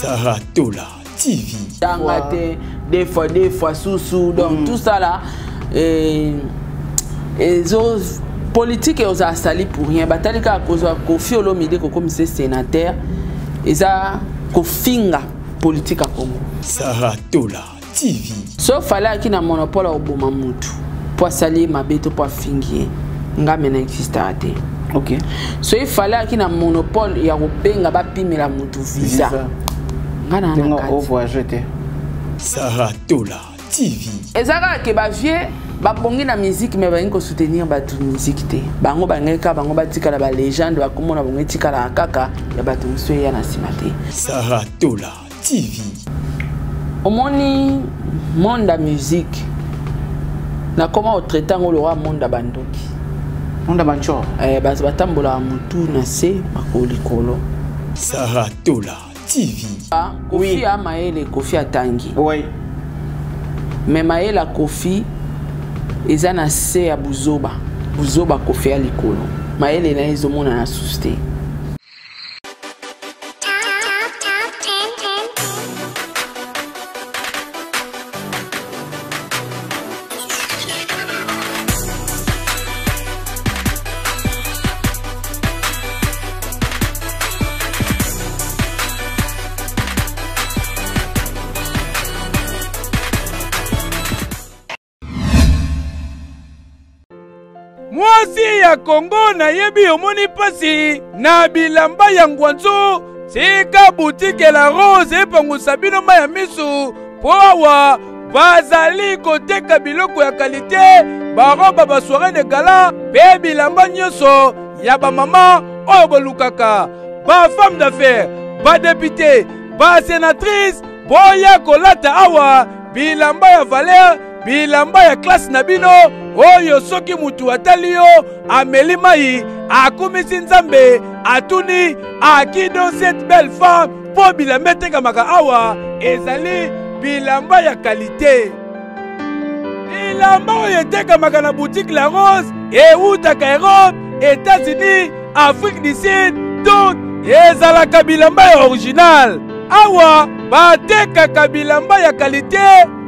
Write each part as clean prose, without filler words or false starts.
Saratola TV. Des fois sous donc tout ça là et politique aux a sali pour rien. Batalika à cause de Kofi Olomide comme sénateur et ça kofinga politique à Congo. Saratola TV. Sauf fallait qu'il a monopole au Bomamutu pour salir ma bête pour finir. Nga mena existe até. OK. So il fallait qu'il a monopole ya kopenga ba pimela mutu visa. Nga na na voyage te. Saratola TV. Ezaka ke ba vie ba bongi na musique mais ba inko soutenir ba tu musique te. Bango bangeka bango batika la ba légende ba komona bongo tika la kaka ya ba tu mswe ya na simate. Saratola TV. Omoni monde la musique. Na comment au traitant o lora monde bandoki. Monde bancho. Basi batambola mutu na se makolikolo. Saratola TV. Kofi a maele Kofi atangi. Oui. Mais maele Kofi eza na se ya buzoba. Buzoba Kofi a likolo. Maele na ezomona na suste. Mwasi ya Congo na yebi omoni pasi na bilamba ya ngwanzo tika boutique la rose epangusa bino ma ya misu po awa bazali koteka biloko ya kalite baroba basoirée de gala pe bilamba nyonso ya bamama oyo bolukaka bafemme d'affaires badepute basénatrice boya kolata awa bilamba ya valeur bilamba ya classe na bino oyo soki mutu atali yo ameli mai akumisi nzambe atuni akido cette belle femme po bilamba etekamaka awa ezali bilamba ya kalite. Bilamba oyo etekamaka na boutique La Rose eutaka Europe, États-Unis, Afrique du Sud, tout ezalaka bilamba ya original. Awa batekaka bilamba ya kalite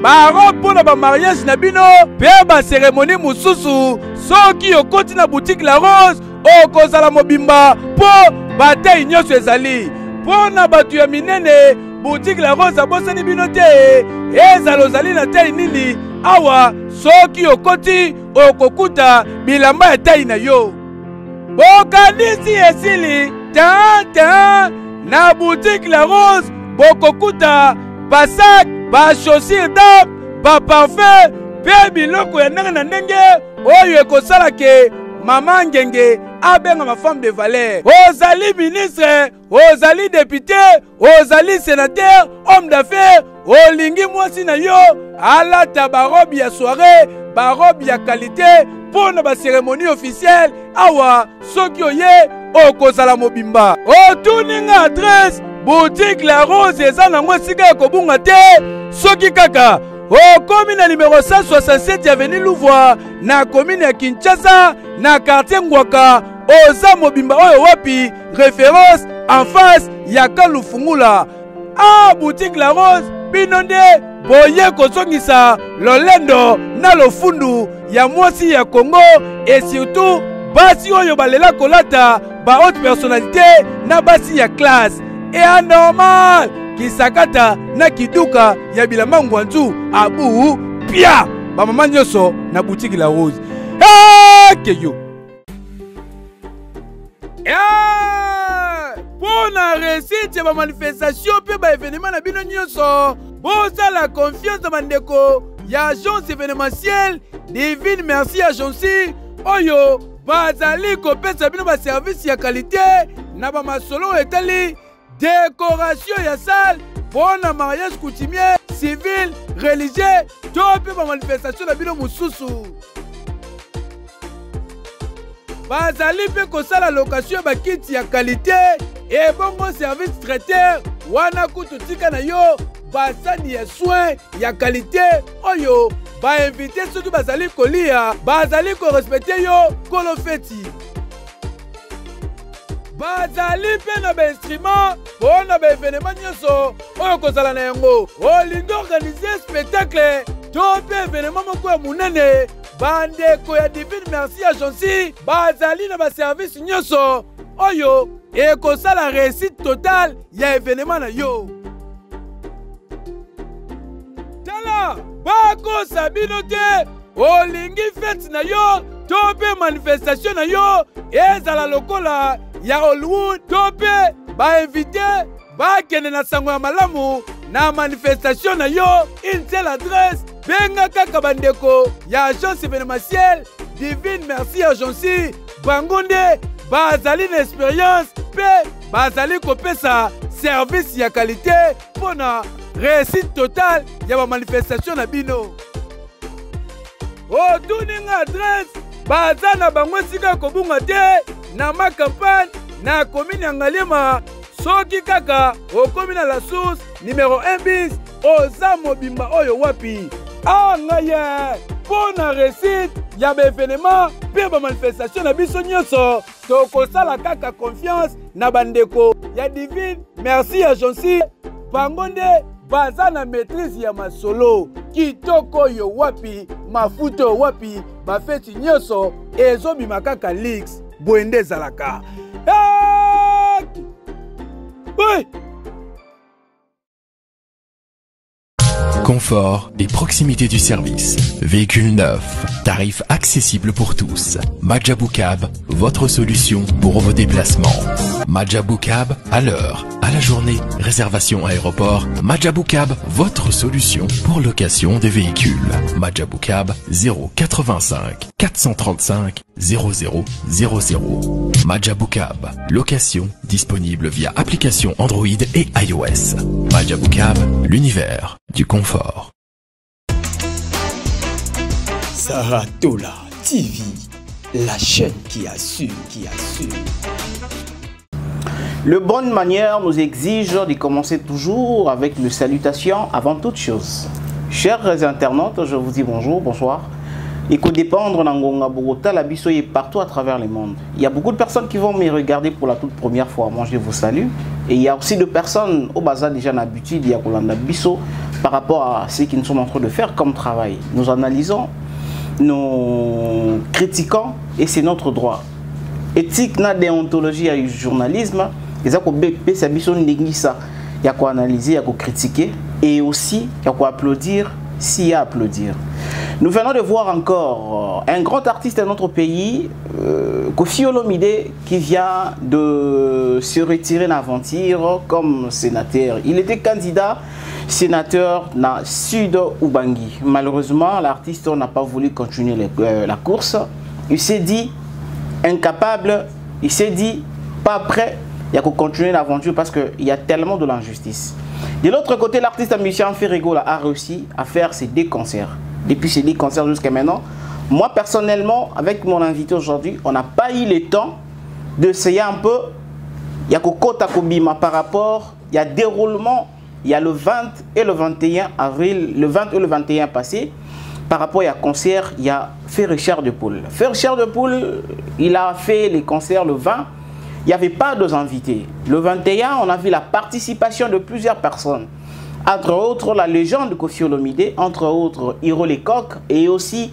barobe mpona bamariage na bino mpe baseremonie mosusu. Soki okoti na boutique La Rose okozala mobimba mpo batei nyonso ezali. Mpona bato ya minene boutique La Rose abosani bino te ezala ozali na tei nini. Awa soki okoti okokuta bilamba ya tei na yo. Bokanisi esili ta na boutique La Rose bokokuta basak, bachaussure d'homme, baparfum, pe biloko ya ndenge na ndenge oyo ekosala ke mama ngenge abenga ma femme de valeur. Ozali ministre, ozali député, ozali sénateur, homme d'affaires, olingi mwasi na yo alata barobe ya soirée, barobe ya qualité pona ba cérémonie officielle. Awa soki oye okozala mobimba. Otuninga adresse boutique La Rose eza nango esika ya kobunga te. Soki kaka okomi na numéro 167 avenue Louvois na commune ya Kinshasa na quartier Ngwaka oza mobimba oyo wapi référence en face ya Kalufungula. Boutique La Rose bino nde boye kozongisa lolendo na lofundu ya mwasi ya Congo et surtout basi oyo balela kolata ba haute personnalité na basi ya classe. Et anormal kisakata na kiduka ya bilamba ngwanzu abu pia ba mama nyoso na boutique La Rose. Keyo pour la réussite ya ba manifestation pe ba événement na bino nyoso boza la confiance de bandeko ya agence événementielle Divine Merci Agence oyo bazali kopesa bino ba service ya qualité na ba masolo etali décoration ya salle pour na mariage coutumier, civil, religieux, tout pa manifestation na bino mususu. Bazali pe kosala location ba kiti ya qualité et bongo service traiteur wana kutu tika na yo basani ya soin ya qualité oyo ba invité soki bazali kolia bazali ko respecter yo kolofeti. bazali mpe na bainstrument mpo na baevenema nyonso oyo kozala na yango. Olingi organize spectacle to mpe evenema moko ya monene, bandeko ya Divine Merci Agency bazali na baservice nyonso oyo ekosala réussite totale ya evenema na yo. Tala bakosa bino te, olingi fete na yo to mpe manifestation na yo ezala lokola ya Hollywood to mpe bainvite bakende na sango ya malamu na manifestation na yo, une seule adresse, benga kaka bandeko ya agence événementielle Divine Merci Agency. Bango nde bazali na expérience mpe bazali kopesa service ya qualité mpona réussite totale ya bamanifestation na bino. Otuninga adresse baza na bango esika kobunga te na makampagne na commune ya Ngaliema. Soki kaka okomi na la source numéro 1 bis oza mobimba oyo wapi angaye mpona réussite ya baevenema mpe bamanifestation na biso nyonso tokosala kaka confiance na bandeko ya Divine Merci Agency. Bango nde baza na maîtrise ya masolo kitoko oyo wapi mafuta oyo wapi bafeti nyonso ezobima kaka lix boye nde ezalaka. Oui. Confort et proximité du service. Véhicule neuf, tarifs accessibles pour tous. Majabou Cab, votre solution pour vos déplacements. Majabou Cab, à l'heure, à la journée, réservation aéroport. Majabou Cab, votre solution pour location des véhicules. Majabou Cab, 085 435 0000. Majabou Cab, location disponible via application Android et iOS. Majabou Cab, l'univers du confort. Saratola TV, la chaîne qui assure, Le bonne manière nous exige de commencer toujours avec une salutation avant toute chose. Chers internautes, je vous dis bonjour, bonsoir. Et qu'au dépendre Nangonga Bogota, la biso est partout à travers le monde. Il y a beaucoup de personnes qui vont me regarder pour la toute première fois. Moi, je vous salue. Et il y a aussi des personnes au bazar déjà l'habitude, il y a Kolanda Bisso par rapport à ce qu'ils sont en train de faire comme travail. Nous analysons, nous critiquons et c'est notre droit. Éthique, na déontologie et journalisme, il y a quoi analyser, il y a quoi critiquer et aussi il y a quoi applaudir s'il y a à applaudir. Nous venons de voir encore un grand artiste de notre pays, Koffi Olomide, qui vient de se retirer d'aventure comme sénateur. Il était candidat sénateur dans Sud Ubangi. Malheureusement, l'artiste n'a pas voulu continuer la course. Il s'est dit incapable, il s'est dit pas prêt. Il y a qu'à continuer l'aventure parce qu'il y a tellement de l'injustice. De l'autre côté, l'artiste musicien Ferrigo a réussi à faire ses 2 concerts. Depuis ces 2 concerts jusqu'à maintenant, moi personnellement, avec mon invité aujourd'hui, on n'a pas eu le temps d'essayer un peu. Il y a Kokota Kobima par rapport, il y a déroulement, il y a le 20 et le 21 avril, le 20 et le 21 passé. Par rapport à concert, il y a Richard de Poule. Richard de Poule, il a fait les concerts le 20. Il n'y avait pas d'invités. Le 21, on a vu la participation de plusieurs personnes. Entre autres, la légende de Koffi Olomide, entre autres, Hiro Lecoq, et aussi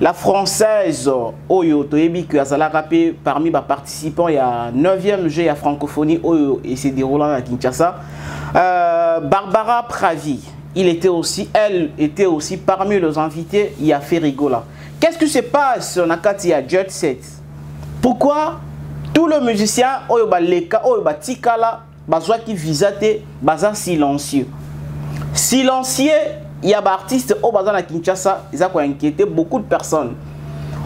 la française Oyo Toyebi, qui a rappelé parmi les participants, il y a 9e jeu à francophonie, Oyo, et c'est déroulant à Kinshasa. Barbara Pravi, elle était aussi parmi les invités, il y a Ferrigola. Qu'est-ce qui se passe dans Nakati à Jet Set? Pourquoi tous les musiciens, Oyo Baleka, Oyo Batikala, Bazwa qui visate, Baza silencieux? Silencieux, il y a des artistes au bazar à Kinshasa, ils ont inquiété beaucoup de personnes.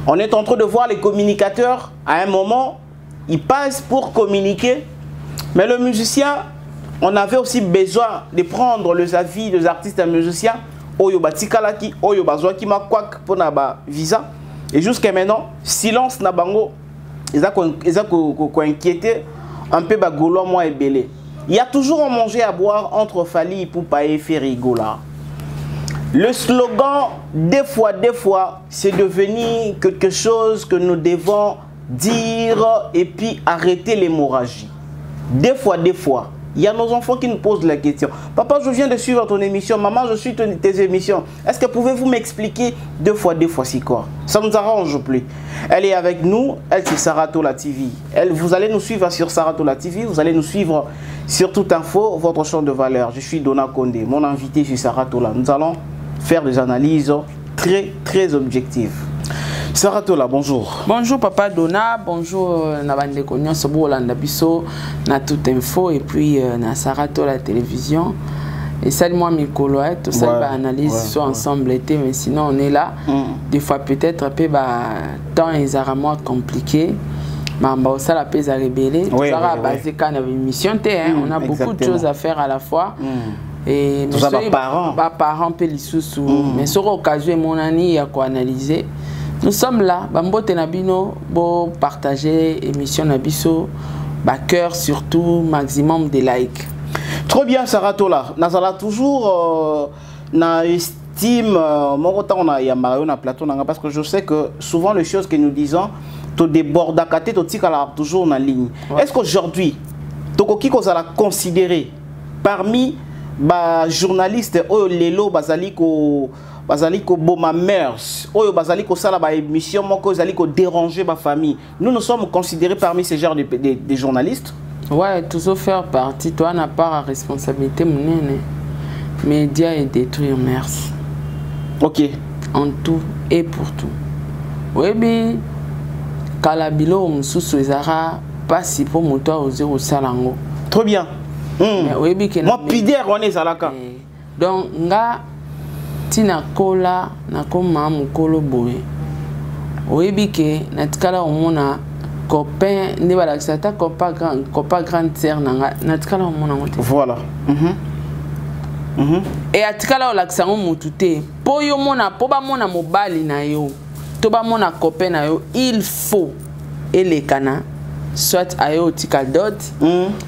On est en train de voir les communicateurs, à un moment, ils passent pour communiquer. Mais le musicien, on avait aussi besoin de prendre les avis des artistes et musiciens. Oyo Batikalaki, Oyo Bazwa qui m'a quack pour na visa. Et jusqu'à maintenant, silence na bango, ils ont inquiété un peu bagolo moi et belé. Il y a toujours à manger à boire entre Fally Ipupa et Ferrigola. Le slogan, des fois, c'est devenu quelque chose que nous devons dire et puis arrêter l'hémorragie. Des fois, il y a nos enfants qui nous posent la question. Papa, je viens de suivre ton émission. Maman, je suis tes émissions. Est-ce que pouvez-vous m'expliquer deux fois, c'est quoi? Ça ne nous arrange plus. Elle est avec nous. Elle, c'est Saratola TV. Vous allez nous suivre sur Saratola TV. Vous allez nous suivre sur Toute Info, votre champ de valeur. Je suis Dona Condé. Mon invité, c'est Saratola. Nous allons faire des analyses très objectives. Saratola, bonjour. Bonjour Papa Dona, bonjour Nabande Konyon, Sobo Olanda Bisso, na Toute Info et puis na Saratola Télévision. Et salut-moi Mikolo, tout ça, va analyse ensemble l'été, mais sinon on est là. Des fois peut-être un peu temps et moins compliqué. Mais on a la paix à révéler. On a basé quand on a une mission, on a beaucoup de choses à faire à la fois. Et tout ça, parents peu les sous. Mais sur l'occasion, mon ami, il y a quoi analyser. Nous sommes là, Bambote Nabino, pour partager l'émission Nabiso, cœur surtout, maximum de likes. Trop bien, Saratola. Nous allons toujours estime, mon temps on a Yamarayo na plateau parce que je sais que souvent les choses que nous disons, tu débordes à côté, tu toujours en ligne. Est-ce qu'aujourd'hui, tu vas considérer parmi les journalistes, les lots, bazaliko boma mers oyo bazaliko sala ba émission moko bazaliko déranger ma famille, nous sommes considérés parmi ces genres de journalistes? Ouais, toujours faire partie, toi n'a pas la responsabilité monene média et détruire mers. OK, en tout et pour tout. Oui bi kalabilo mususu ezara pasi pour moto aux 0 salango. Très bien. Oui bi moi pider on est zalaka. Donc nga tina kola na koma mukolo boye oyebi ke natikala omona copain ne balakisa ta copain grande sœur nanga natikala omona ngote voilà et atikala olakisa ngo mutu te po yo mona po ba mona mobali na yo to ba mona copain na yo il faut elekana soit ayo tika dot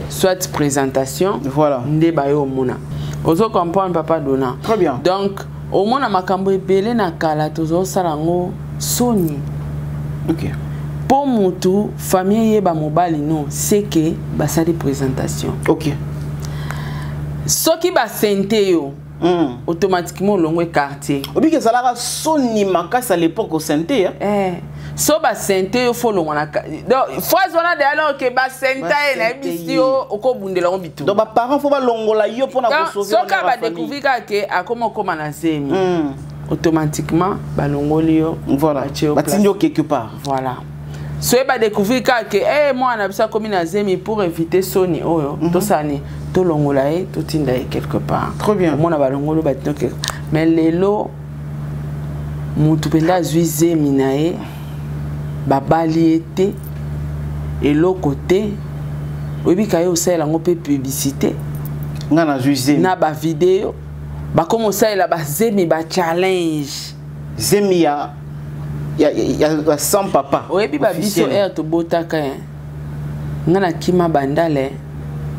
soit présentation voilà nde ba yo mona ozo comprendre Papa Dona. Très bien. Donc au moins makambo epele na kala tozo salango soni. OK. Pour mutu famille yeba mobali non, c'est que basali présentation. OK. Soki ba sente yo automatiquement longwe quartier. Obi que ça la soni makasa à l'époque au santé so ba sente yo folo wana donc fois on a alors que ba sente na bisio okobundela ngo bitu. Donc ba parents faut ba longola yo pour na ko sauver. So ka ba découvrir que akoma koma na zemi. Automatiquement ba longoli yo voilà batinyo quelque part. Voilà. So ba découvrir que moi na bisa komi na zemi pour éviter soni oyo to sani to longola to tinda quelque part. Très bien. Mon na ba longolo ba tinyo mais lelo mutu penda zuize minae babaliété et l'autre côté oui kayo ça la ngopé publicité ngana juiser na ba vidéo ba comme ça la ba zemi ba challenge zemi ya sans papa oui ba biso to botaka ngana kima bandale.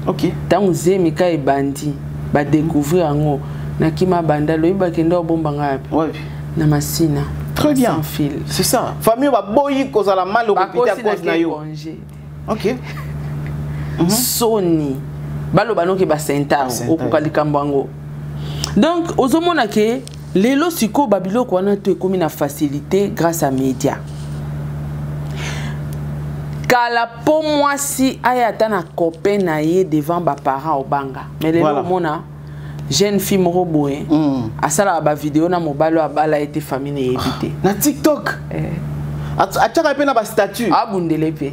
OK tant zemi kai bandi ba découvrir ngo na kima bandale oui ba kenda bomba ngapi na masina. Très bien. C'est ça. Famille va boyi cause la mal au hôpital cause na yo. OK. Soni. Balo bano ke ba senta o ko kalikambango. Donc ozomona ke lelo siko babilo ko na to ekomi na facilité grâce à média. Kala pour moi si ayata na copain na ye devant ba parents obanga. Mais lelo mona jeune fille moroboé a sala ba vidéo na mobalo abala été famille évité na TikTok ataka pe na ba statut abundele pe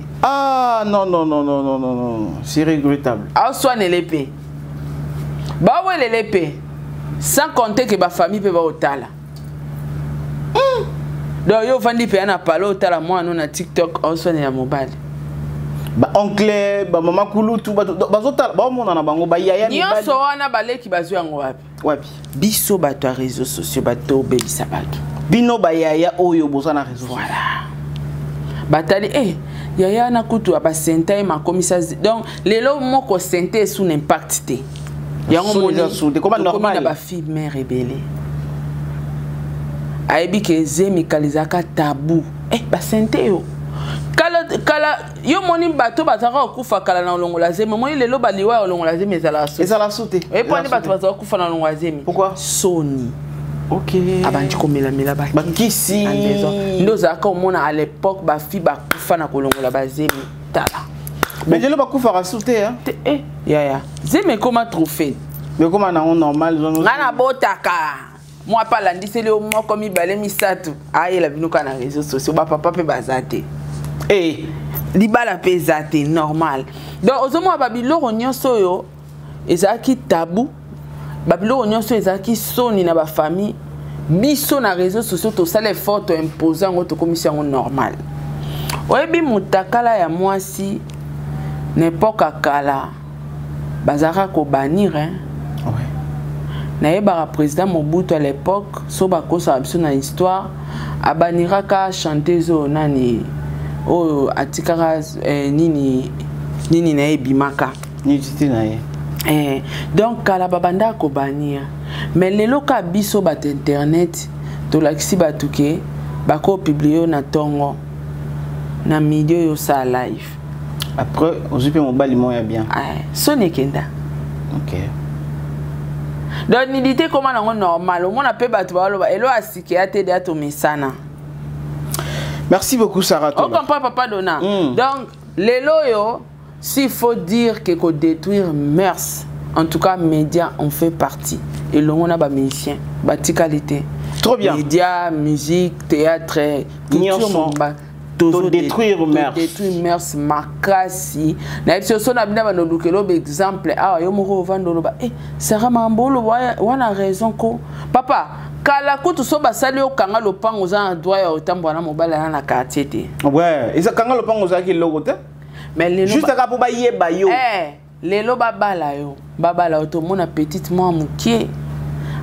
non c'est regrettable soit ne l'épée ba wele l'épée sans compter que ba famille peut ba otala donc yo vandi pe na palo otala moi non na TikTok soit na mobile ba oncle ba mama kulutu bazota ba mona na bango ba yaya ni nyonso wana baleki bazwi yango wapi biso bato ya réseaux sociaux bato obebisa bato bino ba yaya oyo boza na réseaux. Voilà batali yaya na kutu ba senta ma komisa donc lelo moko sente sous l'impact te yango moni comme normal na ba fille mère rebelle ayebi ke zemi kalizaka tabou ba sente yo kala yo moni bato bazaka kufa kala na longola zemi moni lelo baliwa longola zemi ezala so ezala soute et poni bato bazaka kufa na longola zemi pourquoi soni ok abandi komela mela bakisi ndo zaka omona à l'époque ba fi ba kufa na kolongola bazemi tala mais lelo bakufa ka soute hein ya zemi koma trophée mais comment na on normal ngana botaka moi pas landiseli au moko mibale misatu ayela binuka na réseaux sociaux ba papa pe bazate libala pe zate normal donc ozomo babiloko nyonso yo ezaki tabou babiloko nyonso ezaki soni na ba famille biso na réseaux sociaux to sala effort to imposer ngo to commission normal oyebi mutakala ya mwasi n'époque kala bazaka ko bannir hein Naïba président Mobutu à l'époque, soba kosa biso na histoire, abanira ka chanteuse nani o atikara nini na bimaka. Ni titi na ye. Donc kala babanda ko bania. Mais lelo ka biso bat internet to laksi batuke bako publier na tongo na milieu yo sa live. Après ozupe mobali mo ya bien. Sone kenda. OK. Donc nidité comment on normal, on a peu battu elo asike ate de to misana. Merci beaucoup Sarah. On comprend papa Dona. Donc les loyo s'il faut dire que qu'on détruire mœurs, en tout cas médias en fait partie et l'on a ba musicien, ba qualité. Trop bien. Médias, musique, théâtre, culture to détruire mœurs. Détruire mœurs makasi. Na episode na bina bano lukelo exemple ah yo moko vandolo ba Sarah Mambolo wana raison ko papa kala kutu so basali o kanga lopango za droit ya otambwa na mobala na quartier te. Ouais, isa kanga lopango za ki logo te. Mais lelo juste ka po ba yeba yo. Lelo babala yo to mona petite moi mukie.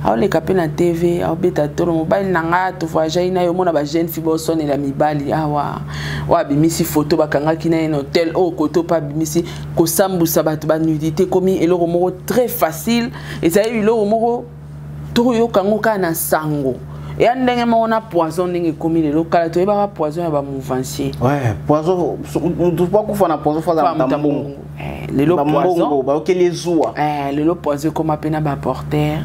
Aho le kapé na TV, aho beta tolo mobile nanga to voyager na yo mona ba jeune fille bo sonne la mibali awa. Wa bimisi photo bakanga kina en hôtel au koto pa bimisi ko sambusa bato ba nudité komi eloko moko très facile et ça eu eloko moko to yo kango kana sango. Et ndenge mona poison ndenge komi lelo kala to ba poison ya ba mouvancier. Ouais, poison on doit pas kufa na poison fa za tambongo. Lelo poison ba okeli zuwa. Lelo poison comme apena ba porter.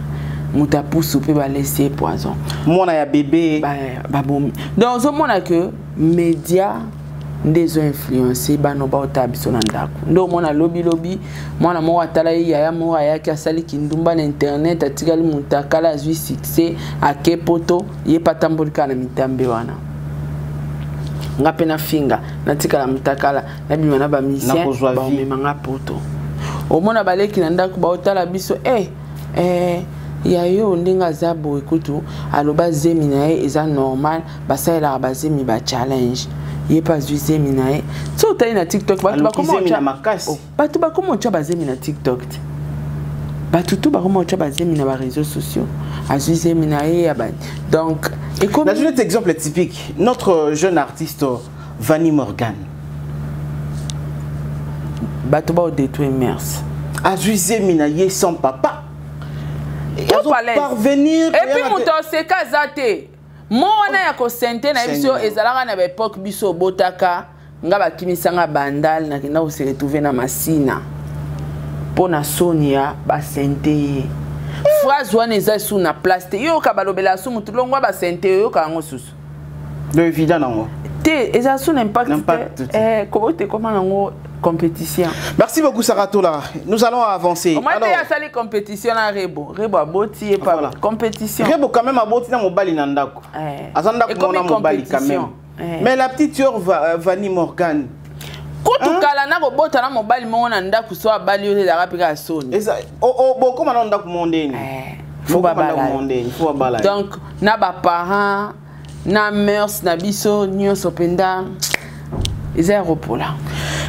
Muta pousse pe ba laisser poison. Mona ya bébé ba bomi. Donc on mona que médias des influencés ba no ba otabiso na ndako. Ndo mona lobby mona mo watala ya mo ya ki asali kindumba na internet atikali mutakala azwi succès ake poto ye patambolika na mitambe wana. Ngape na finga natikala mutakala na bima na ba musicien ba omemanga poto. O mona baleki na ndako ba otala biso ya yo ndinga zabo ekutu aloba zemi na ye eza normal basalela ba zemi ba challenge ye pas zemi na ye so tayi na TikTok batu ba comment na makasi batu ba comment cha ba zemi na TikTok batu tout ba comment cha ba zemi na ba réseaux sociaux zemi na ye ya ba donc et comme un autre exemple typique notre jeune artiste Vanny Morgan batu ba détruire mers zemi na ye son papa parvenir et puis muto se kazate mona ya ko sente na biso ezalaka na époque biso botaka nga bakimisanga bandal na kina ko se retrouver na masina pona Sonia ba sente phrase wana eza sous na place te yo ka balobela su mutu longwa ba sente yo ka ngo susu de évident nango te eza sous impact comment te comment nango compétition. Merci beaucoup Sarah Tola. Nous allons avancer. Comment il y a sali compétition à Rebo aboti et pas compétition. Rebo quand même aboti na mobali na ndako. Azanda ko na mobali quand même. Mais la petite sœur Vanny Morgan. Kotu kala na ko bota na mobali mo na ndako so abali yo za rapika soni. Bon comment na ndako mondeni. Faut bala. Donc na ba parents na mœurs na biso nyonso penda.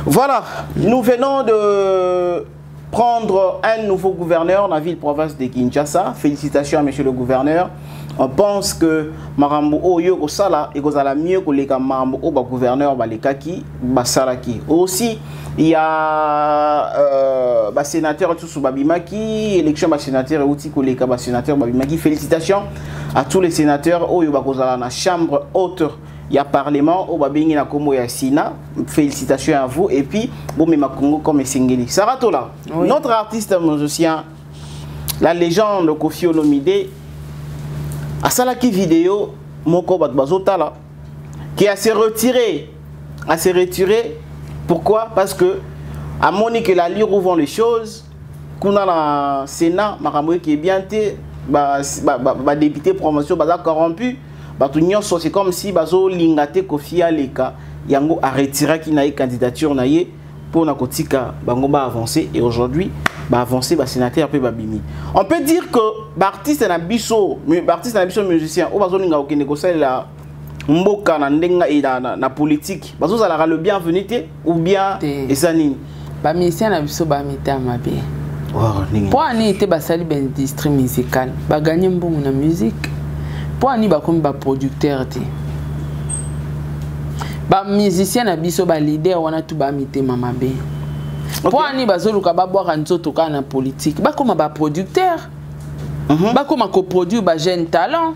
Voilà, nous venons de prendre un nouveau gouverneur dans la ville-province de Kinshasa. Félicitations à monsieur le gouverneur. On pense que Marambo Oyo Osala et Gozala mieux que les Marambo Oba gouverneur Balekaki Basaraki. Aussi, il y a sénateur Tsoussou Babimaki, élection sénateur Outi Koleka sénateur Babimaki. Félicitations à tous les sénateurs Oyo Gozala na chambre haute il y a Parlement, au Babingi na Kombo ya Sina. Félicitations à vous. Et puis, bon, mais ma Congo comme Singeli. Sarah Tola, notre artiste musicien, la légende Koffi Olomide, a salaki vidéo, Moko Batbazotala, qui a se retiré. Pourquoi? Parce que, à Monique et la lire où vont les choses, qu'on a la Sénat, Maramoué qui est bien té, député promotion, corrompu. C'est comme si bazo lingate Koffi Aleka yango a retiré qui n'a candidature naie pour na kotika bango ba avancer et aujourd'hui ba avancer ba sénateur pe babimi. On peut dire que artiste na biso musicien ou bazo linga okende négocier la mboka na ndenga et na politique bazo za le bienvenu ou bien ezanini ba musicien na biso ba meta mabe. Pour ani te basali ben industrie musicale ba gagner mbongo na musique. Pour ani ba comme ba producteur te ba musicien na biso ba leader wana tu ba mite mama be. Pour ani ba zoluka ba boire nzoto ka na politique ba comme ba producteur ba comme ko produire ba jeune talent.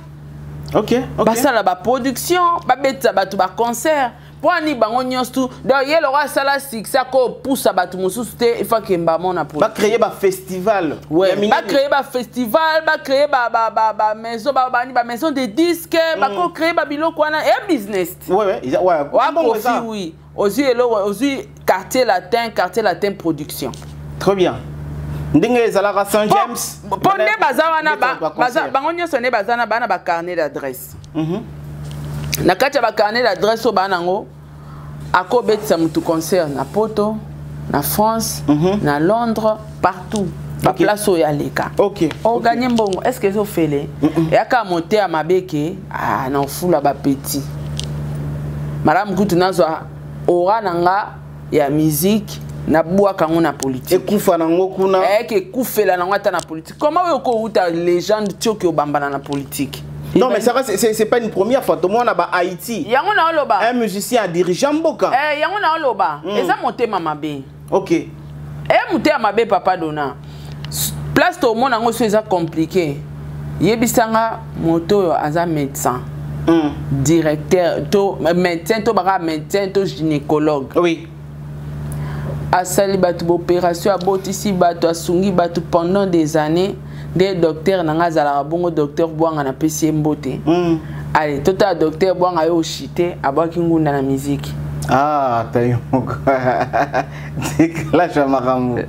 OK. Ba sala ba production ba beta ba tu ba concert. Pour ani bango nyonso donc yelo wa sala succès ko pousse ba tu mususu te il faut que mbamo na ba créer ba festival. Ouais, ba créer ba festival, ba créer ba maison ba maison de disques, ba ko créer ba biloko na et business. Ouais. Oui. Aussi quartier latin production. Très bien. Ndenge ezalaka Saint James. Ponde bazawana bango nyonso ne bazana bana ba carnet d'adresse. Na kati ya ba carnet d'adresse o banango akobetisa mutu concert na Poto, na France, na Londres, partout. Ba place o ya leka. OK. O gagner mbongo, est-ce que ça fait les et aka monter à mabeke na fula ba petit. Madame kutu nazo ora nanga ya musique na bua kango na politique. Ekufa nango kuna. Ke kufela nango ta na politique. Comment yo ko uta légende tioki o bambana na politique? Non, mais ça c'est pas une première fois. Tout le monde a Haïti. Un musicien dirigeant Mboka. Yango na oloba. Eza monté mama be. OK. Monté mama papa dona. Place to monde ngo so eza compliqué. Yebisanga moto aza médecin. Directeur to médecin to baka médecin to gynécologue. Oui. Asali batu opération abotisi batu asungi batu pendant des années. Des docteurs nanga zala bongo docteur Bwanga na pesi mbote. Allez, tota docteur Bwanga yo chité abaki ngunda na musique. Ah, tayo. Déclage maramu.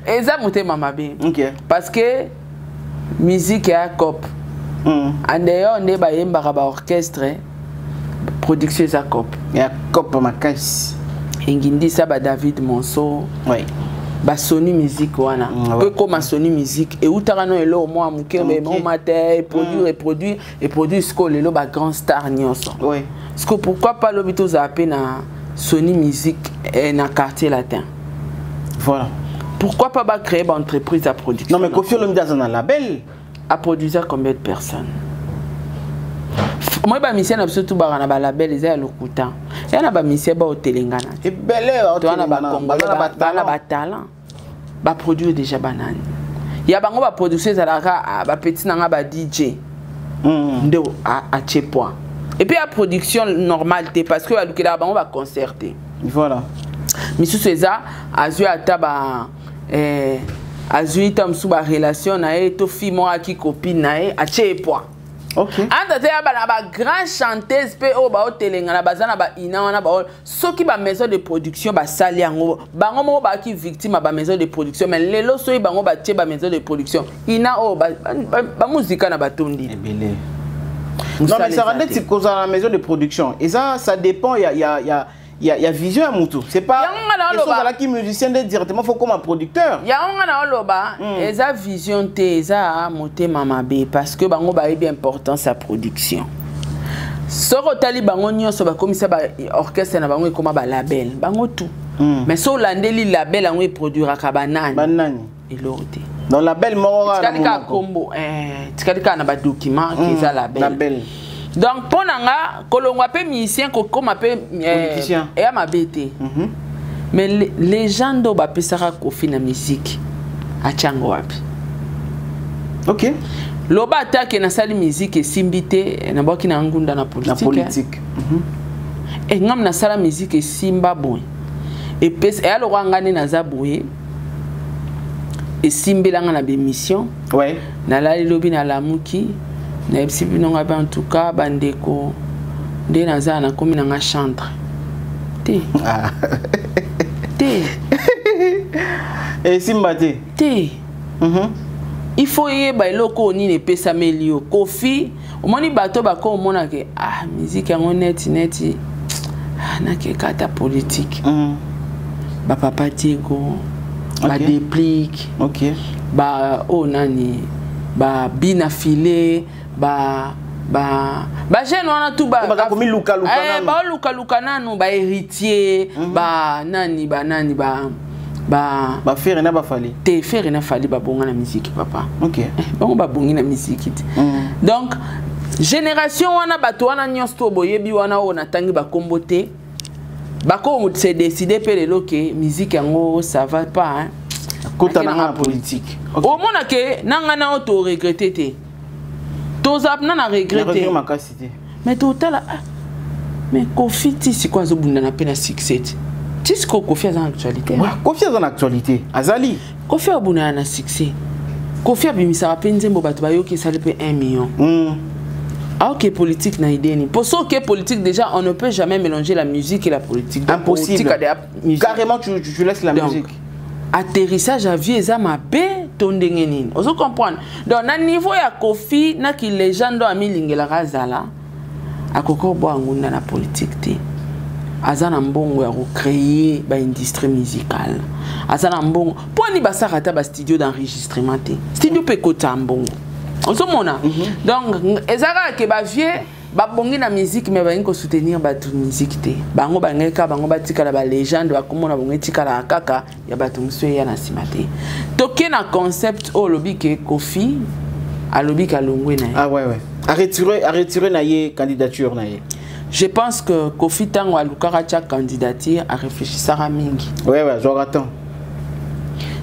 Et ça monte mama be. OK. Parce que musique est à cop. D'ailleurs on est ba yemba ba orchestre production za cop. Ya cop makasi. Ngindi ça ba David Monso. Oui. Ba Sony Musique wana peu comme Sony Musique et utara no elo moi mukembe mon matin produire ce que lelo ba grand star nyonso. Oui. Parce que pourquoi pas l'obito zappé na Sony Musique et na quartier latin. Voilà. Pourquoi pas ba créer une entreprise à production? Non mais Koffi Olomide a un label à produire combien de personnes? Moi ba mission absolument ba na ba label ils a lokuta. Et na ba mission ba au Telengana. Et belé to na ba Congo ba talent. Ba produire déjà banane. Ya bango ba produire zalaka ba petit nanga ba DJ. Ndo a chepoa. Et puis la production normale parce que ba bango ba concerter. Voilà. Monsieur César azu ata ba azu tam sous ba relation na e to fi mo aki copine na e a chepoa. OK. Ante ya ba grand chanteuse pe o ba o Telengana bazana ba ina wana ba soki ba maison de production ba sali yango bango mo ba ki victime ba maison de production mais lelo so bango ba tie ba maison de production ina o ba musique na batondi. Ebele. Non mais ça rendait type cause à la maison de production et ça dépend il y a vision à Moutou. C'est pas là qui musicien directement faut comme un producteur. Ya on na oloba eza vision te eza monter mama be parce que bango ba bien important sa production. Soko tali bango nyonso ba komisa ba orchestre na bango comme ba label bango tout. Mais so landeli label ango produira ka banani. Ilorte. Dans label mora na tikadika combo tikadika na ba document qui za label. Donc pour nanga kolongwa pe musicien ko koma pe et ma bête. Mais les gens do ba pesara Koffi na musique a chango wapi. OK. loba attaque na sali musique et simbité na boki na ngunda na politique et ngam na sala musique et simba bon et pes et alors ngani na zaboué et simbelanga na bémission ouais na la lobi na lamuki na epsibi nonga ba en tout cas bandeko de na za na komi na chantre te te et simba te il faut y ba eloko ni ne pesa melio kofi omoni bato ba ko mona ke musique yango net na ke kata politique ba papa Diego ba déplique ba nani ba bina filé ba jeune wana tout ba komi luka nanu ba héritier ba faire na ba fali te faire na fali ba bonga na musique papa bon ba bongi na musique donc génération wana bato wana nyonso boyebi wana ona tangi ba kombote ba ko se décider pe lelo ke musique yango ça va pas kota na politique au mona ke nanga na auto regretter te tozap na regretter mais total mais Kofi ti si quoi zo bunda na pe na succès Qu'est-ce que Kofi a dans l'actualité? Kofi a dans l'actualité. Azali. Kofi a un succès. Kofi a bimisa à peine zembo batubayo qui s'allait payer 1 million. Ah ok politique na idée ni. Pour ça que politique déjà on ne peut jamais mélanger la musique et la politique. Impossible. Carrément tu laisses la musique. Atterrissage à vie eza mabe tondengeni. Ozo comprendre. Donc na niveau ya Kofi na ki légende ami lingela razala. Akoko bo ngunda na politique te. Azana mbongo ya recréer ba industrie musicale. Azana mbongo poni basarata ba studio d'enregistrement te. Studio pe kota mbongo. On se mona. Donc ezara ke ba vie ba bongi na musique mais ba inko soutenir ba toute musique te. Bango bangeka bango batika la ba légende ba komona bongo tika la kaka ya ba tumswe ya na simate. Toke na concept o lobi ke Kofi a lobi ka longwe na. Ah ouais. A retirer na ye candidature na ye. Je pense que Kofi Tango a l'ukaracha candidature à réfléchir à mingi. Ouais, j'attends.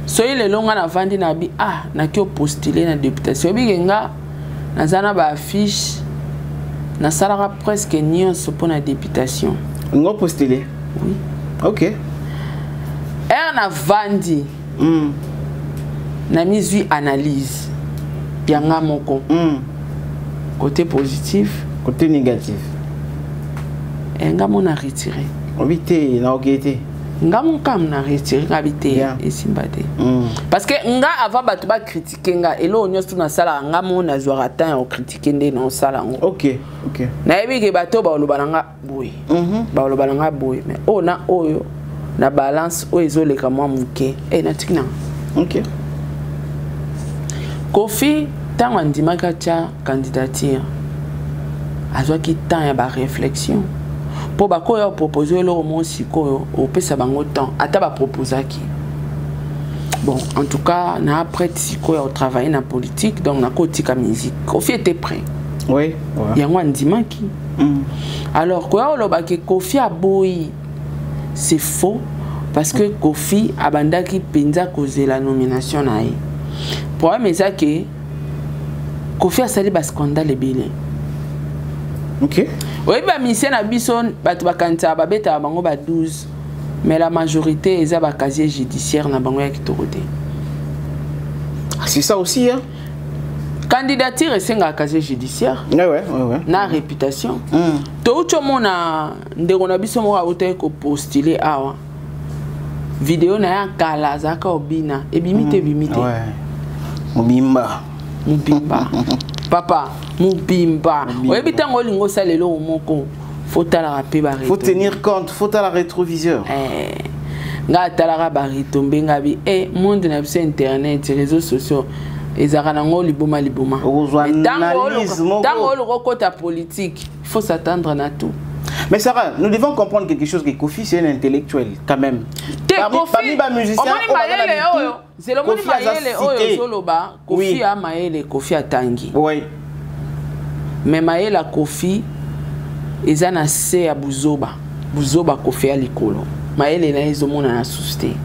Soyez le long à vendre na bi na ki postuler na députation bi genga na zana ba affiche na salara presque nyonso pour na députation. Ngo postuler. Oui. OK. Na vandi. Na mise analyse. Bianga moko. Côté positif, côté négatif. Nga mon a retiré. Obité na ogete. Nga mon kam na retiré ngabité et simbate. Parce que nga avant batu ba critiquer nga elo nyonso na sala nga mon na zwara tan o critiquer ndé na sala ngo. OK. Na yebi ke bato ba oloba nga boy. Ba oloba nga boy mais na oyo na balance o ezoleka mwa muke na tikina. OK. Kofi tango ndimaka cha candidature. Azwaki temps ya ba réflexion. Pour bakoya proposer le roman siko au pesa bango temps ata ba proposaki. Bon en tout cas na après siko ya travailler na politique donc na kotika musique. Kofi était prêt. Oui. Yango ndimaki. Alors quoi oloba ke Kofi a boyi c'est faux parce que Kofi abandaki penza cause la nomination na ye. Problème c'est que Kofi a sali ba scandale belé. OK. Oui, bah, mission à Bisson, Batouakanta, Babeta, Bango, 12. Mais la majorité est à casier judiciaire na Bango qui toroté. C'est ça aussi, hein? Candidature est à casier judiciaire. Ouais. Na réputation. Tout le monde a Ndéronabiso Mora Ote ko postulé awa. Vidéo na ya kala zaka obina. Et bimite. Ouais. Mubimba. Papa, Mubimba. Ouais, bitango lingo salelo moko. Faut tenir compte, faut à la rétroviseur. Nga talara bari tombe ngabi monde na internet, réseaux sociaux. Ezara nango liboma. Tango le recota politique, il faut s'attendre à tout. Mais Sarah, nous devons comprendre quelque chose que Kofi c'est un intellectuel quand même. Parmi les musiciens, c'est le monde maële oyo soloba, Kofi a maële, Kofi a tangi. Oui. Mais maële a Kofi ezana se ya buzoba Kofi a likolo. Maële na ezomona na susté.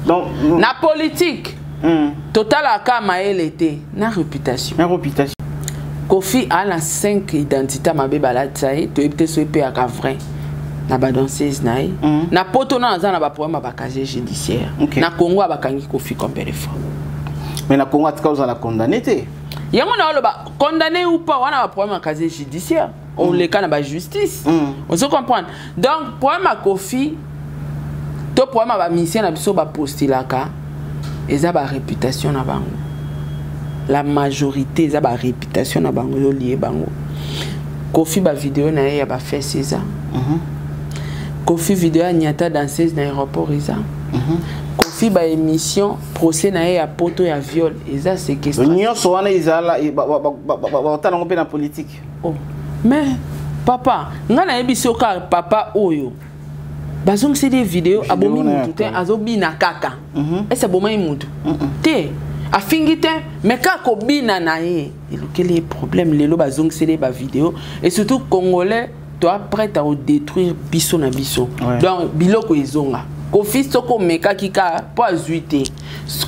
Donc na politique. Total aka maële était na réputation. Kofi a na 5 identités mabe balatsaye to epte so epé aka vrai na ba danseuse nae na poto na za na ba problème ba casier judiciaire na Congo abakangi Kofi combien de fois mais na Congo atika oza la condamné te yango na oloba condamné ou pas wana ba problème casier judiciaire on le cas na ba justice on se comprend donc problème Kofi to problème ba mission na biso ba postilaka eza ba réputation na bango la majorité eza ba réputation na bango yo lié bango Kofi ba vidéo na ya ba fait César Kofi vidéo à Niata danseuse dans l'aéroport Isa Kofi ba émission procès na ya poto ya viol Isa c'est question Union soana Isa la ba tala ngopé na politique oh mais papa ngana yebiso ka papa oyo bazong c'est des vidéos abomi mutu te azobi na kaka et c'est bomai mutu te afingite mais ka ko bina na ye quel est le problème lelo bazong c'est des vidéos et surtout congolais toi prêt à détruire biso na biso donc biloko ezonga Kofi soko meka kika po azuité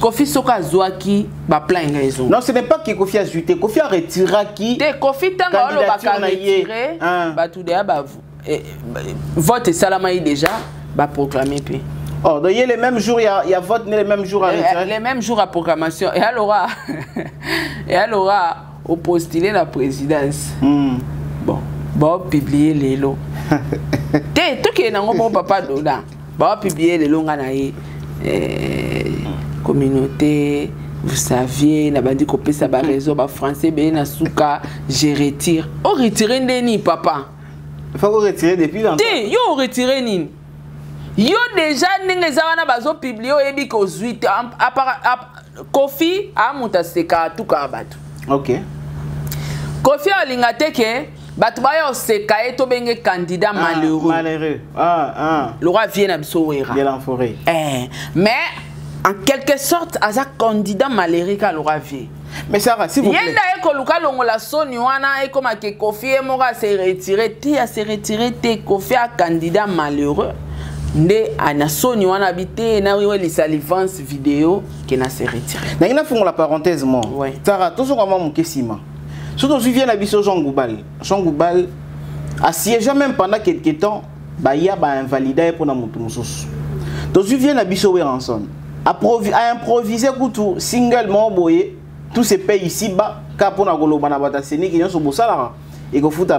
Kofi soko azwaki ba plan nga ezonga non ce n'est pas que Kofi a azuité Kofi a retiré qui te Kofi tanga lo ba retiré ba tout déjà ba vote salama déjà ba proclamer puis oh donc il y a les mêmes jours il y a vote les mêmes jours à retirer les mêmes jours à proclamation et alors au postuler la présidence bon publier les lots te tout qui est dans mon papa doda bon publier les lots ngana communauté vous saviez na bandi kopé ça ba réseau ba français be na souka je retire on retirer ndeni papa il faut retirer depuis longtemps te yo retirer nini yo déjà ndenge za wana bazo publier oyebi ko 8 Kofi a muta seka tuka batu OK Kofi alinga teke batu ba yo seka eto benge candidat malheureux le roi vient na biso wera de l'enforé mais en quelque sorte aza candidat malheureux ka le roi vient mais ça va s'il vous plaît yenda eko luka longola soni wana eko ma ke Kofi e moka se retirer te Kofi a candidat malheureux nde ana soni wana habité na wiwe les salivance vidéo qui na se retirer na ina fongo la parenthèse moi Tara tout ce qu'on m'a monqué sima surtout si vient la biso Jean Goubal a siégé même pendant quelques temps ba ya ba invalidé pour na mutu mususu donc si vient la biso we ranson a improviser kutu singlement boye tous ces pays ici bas ka pona koloba na bata seni ki nyonso bosala et ko futa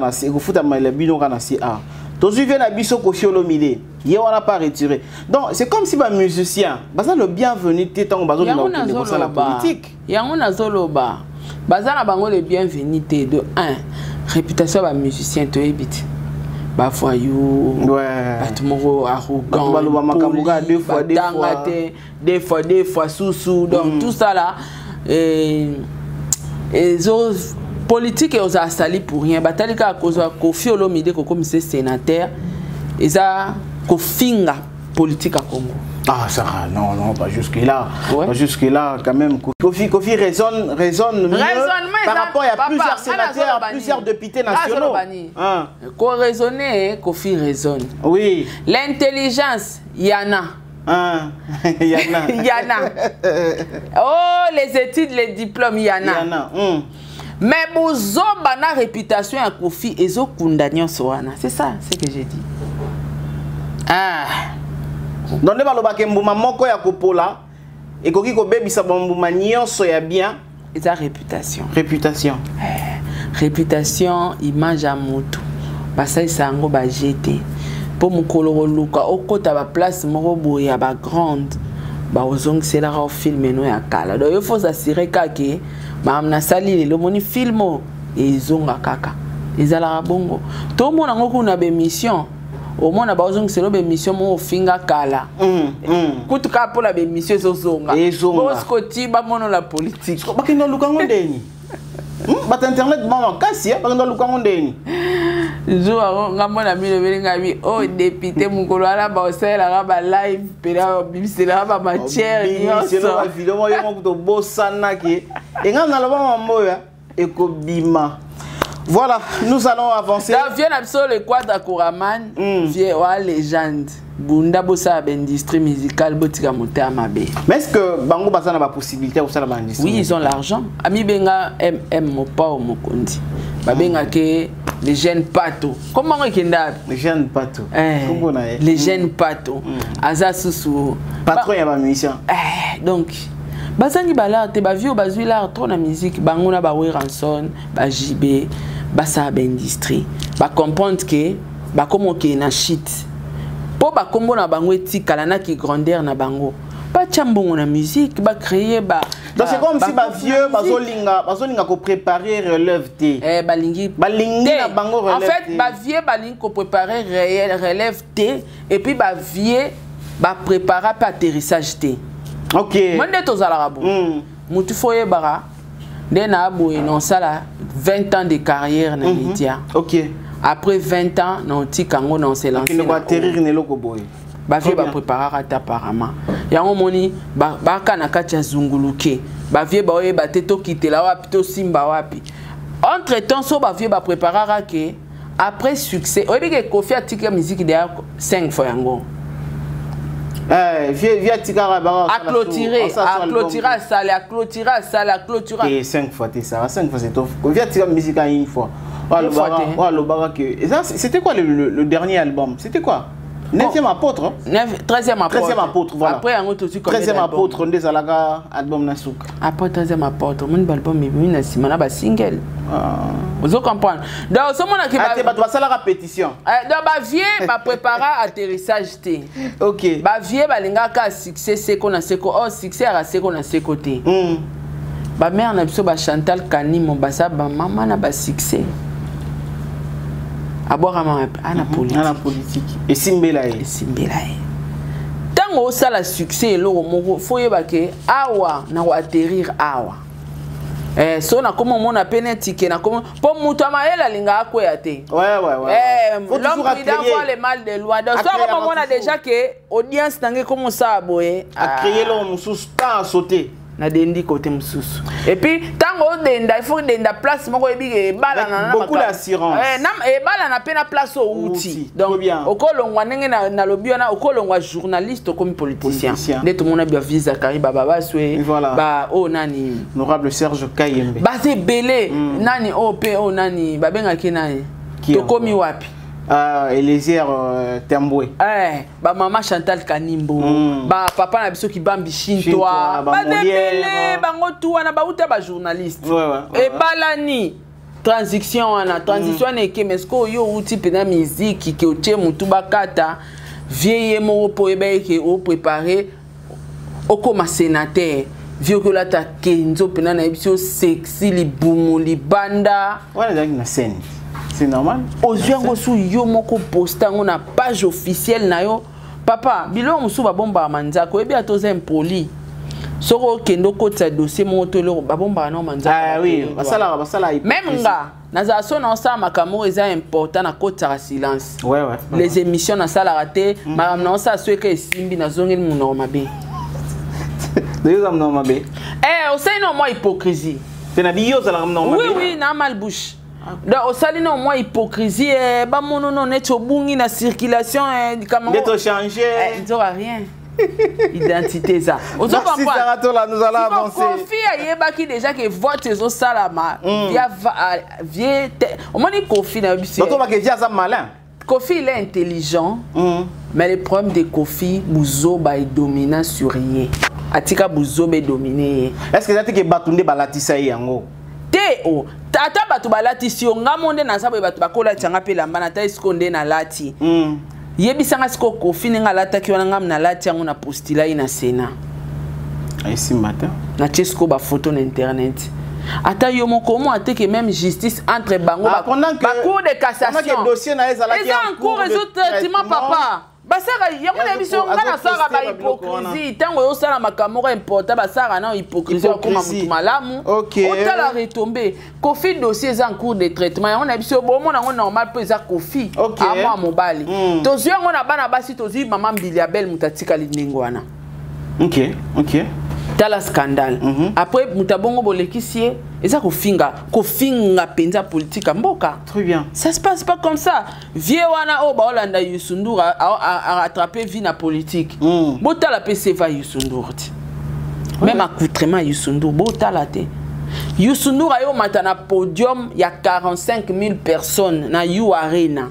ma bino kana si a donc si vient la biso Kofi Olomide il on n'a pas retiré donc c'est comme si ba musicien baza le bienvenu tétant bazo de la politique yango nazoloba baza na bango le bienvenu té de 1 réputation ba musicien to ebit ba voyou ba tumoro arrogant ba loba makamuga deux fois sous donc tout ça là et autres politique et aux sali pour rien batalika à cause de Kofi Olomide comme sénateur et ça kofinga politique à Congo ah ça non pas jusque là pas jusque là quand même Kofi raisonne mieux par rapport à plusieurs sénateurs plusieurs députés nationaux ko raisonner Kofi raisonne oui l'intelligence yana yana oh les études les diplômes yana mais bozoba na réputation ya Kofi ezo kundanya soana c'est ça ce que j'ai dit donc ne baloba ke mbuma moko ya kopola ekoki ko bebisa mbuma nyonso ya bien eza réputation image ya mutu basalisa yango ba jeter po mukolo luka okota ba place moko boye ya ba grande ba ozongisela ka film no ya kala donc il faut s'assurer que na sali le moni filmo ezonga kaka ezala bongo to mona ngoko na be mission au mona ba ozongisela be mission mo finga kala kutuka pour la be mission ezonga bosko ti ba mono la politique bakino lukango ndeni bat internet mama kasi bakino lukango ndeni zo ngamona mile belinga bi o député mukolo ala ba osela ba live pela bibisela ba matière nyonso ba vidéo mo yo ko to bosana ke engana la ba moya ekobima. Voilà, nous allons avancer. Dans vient absolument le quadre Kouraman, vient wa légende. bunda bosa industrie musicale botika moteur mabe. Mais est-ce que bango basa na ba possibilité ou ça la industrie? Oui, ils ont l'argent. Ami benga mopa ou mokondi. Ba benga ke les jeunes pato. Comment on kenda? Les jeunes pato. Les jeunes pato. Aza susu. Patron ya ba musicien. Donc bazangi balar te ba vieux bazui l'art trop na musique bango na ba Ranson, ba JB, ba sa industrie. Ba comprendre que ba comme ke na shit. Po ba kombo na bango etikala na ki grandeur na bango. Ba chambongo na musique, ba créer ba. Donc c'est comme si ba vieux bazolinga ko préparer relève T. Balingi na bango relève. En fait, ba vieux balingi ko préparer relève T et puis ba vieux ba préparer pas atterrissage T. OK. Monde to zala rabo. Mutu foye bara. Dena abo non sala 20 ans de carrière na média. OK. Après 20 ans, non tikango non se lancer. Il va atterrir ne loko boy. Ba vie ba préparer ta apparemment. Yango moni ba kana katia zunguluke. Ba vie ba oye ba teto kitela wapi to simba wapi. Entre temps so ba vie ba préparer que après succès, oyebi ke Kofi atika musique derrière 5 fois yango. Viens tikara bara à clôturer ça. Et 5 fois t'es ça, 5 fois c'est tout. Viens tikara musique à une fois. C'était quoi le dernier album? C'était quoi? 9e apôtre. 13e apôtre, voilà. Après, on a tout 13e apôtre, on a un album Nasouk. Après 13e apôtre, on a un album, on a un single. Vous comprenez? Donc, ce moment qui va la répétition. Donc, ma vie va préparer atterrissage. Ok. Ma vie va linga succès, c'est qu'on a ce côté. Oh, succès, c'est qu'on a ce côté. Ma mère n'a pas Chantal Kani, mon basa, ma maman n'a pas succès. Ana politique. Et Simbelaye. Tant que ça la succès, il faut que awa na atterrir awa. So na comme on a peine ticket na comme pour mutama elle linga akwete. Ouais. L'homme qui voit le mal de loi. Donc ça comme on a déjà que audience nangé comme ça boye a créer l'homme sous temps sauter. Na dendi côté msusu. Et puis tango denda il faut denda place moko ebige bala na beaucoup d'assurance. Bala na pena place au outil. Donc okolongwa ndenge na lobby na okolongwa journaliste comme politicien. Dès tout le monde a bien visa Zakari baba soué ba o nani honorable Serge Kayembe. Ba c'est belé nani OP o nani ba benga kenani. Tokomi wapi? Eliezer Temboué. Ba maman Chantal Kanimbo, ba papa na biso ki bambi Shintoa, ba debele bango tout wana ba uta ba journaliste. Et balani transition wana transition eke mesko yo uti pena musique ki otie mutu bakata vieille mo po ebe ke o préparer okoma sénateur. Vieux que la ta kenzo pena na biso sexy li bumu li banda. Voilà na scène. C'est normal. Aux yeux de yo moko posta on a page officielle na yo. Papa, bilo musu ba bomba manzako e bi atoza impoli. Soko kendo kota dossier moto lo ba bomba na manzako. Ah oui, basala même nga naza so na sa makambo eza important na kota silence. Ouais. Les émissions na sala raté, madame na sa soueke simbi na zongeli muno mabe. D'ailleurs ça muno mabe. Au sein no moi hypocrisie. C'est na bio ça la muno mabe. Oui, na mal bouche. Donc au salon non moi hypocrisie ba mono non net obungi na circulation comment net changer ils aura rien identité ça on se comprend nous allons avancer Kofi ayeba ki déjà que vote zo salama via au moins Kofi na biso donc on va que dire ça malin Kofi il est intelligent mais le problème de Kofi Buzoba est dominant sur rien atika Buzoba est dominé est-ce que ça te que batunde balatisa yango Teo, tata batu balati si onga monde na sabo batu bakola tanga pe lamba na ta iskonde na lati. Yebisanga siko Kofi nga lata ki wana ngam na lati yango na postila ina sena. Ici matin. Na chesko ba photo na internet. Ata yo moko mo ateke même justice entre bango ba cour de cassation. On a dossier na ezala ki en cours de traitement papa. Basara yango na biso ngana sara ba hypocrisie tango yo sala makamoko important basara na hypocrisie comme mutu malamu otala retomber Kofi dossier est en cours de traitement yango na biso bo mona ngo normal pe za Kofi ama mobali tozi yango na bana basi tozi mama Mbiliabel mutatika linengo wana OK Tala scandale. Après, Moutabongo Bolekisie, et ça, kofinga penza politique à Mboka. Très bien. Ça se passe pas comme ça. Vieux wana o baolanda Yusundur a rattrapé vie na politique. Bota la PC va Yusundur. Même accoutrement Yusundur, bota la te. Yusundur a yo matana podium, il y a 45 000 personnes na You Arena.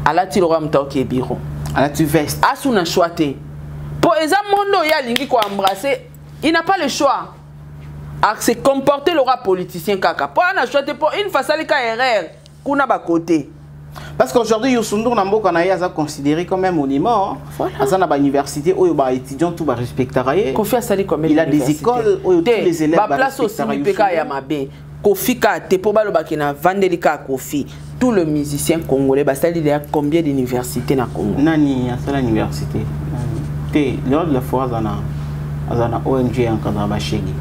Ala ti lora mtauki biro. Ala tu veste. Asu na choite. Pour Eza Mondo ya lingi ko embrasser, il n'a pas le choix. À se comporter le roi politicien kaka. Pour un choix pour une face à l'erreur, qu'on a bas côté. Parce qu'aujourd'hui, Yusundur Nambo Kanaï a considéré comme un monument. À sa université, où les étudiants tout respectent. Il a des écoles où tous les élèves respectent. Kofi Kate pour balobakina Vandelika Kofi. Tout le musicien congolais, il y a combien d'universités dans le Congo? Nani, à cette université. Lors de la fois, il y a une ONG en Kazabachegi.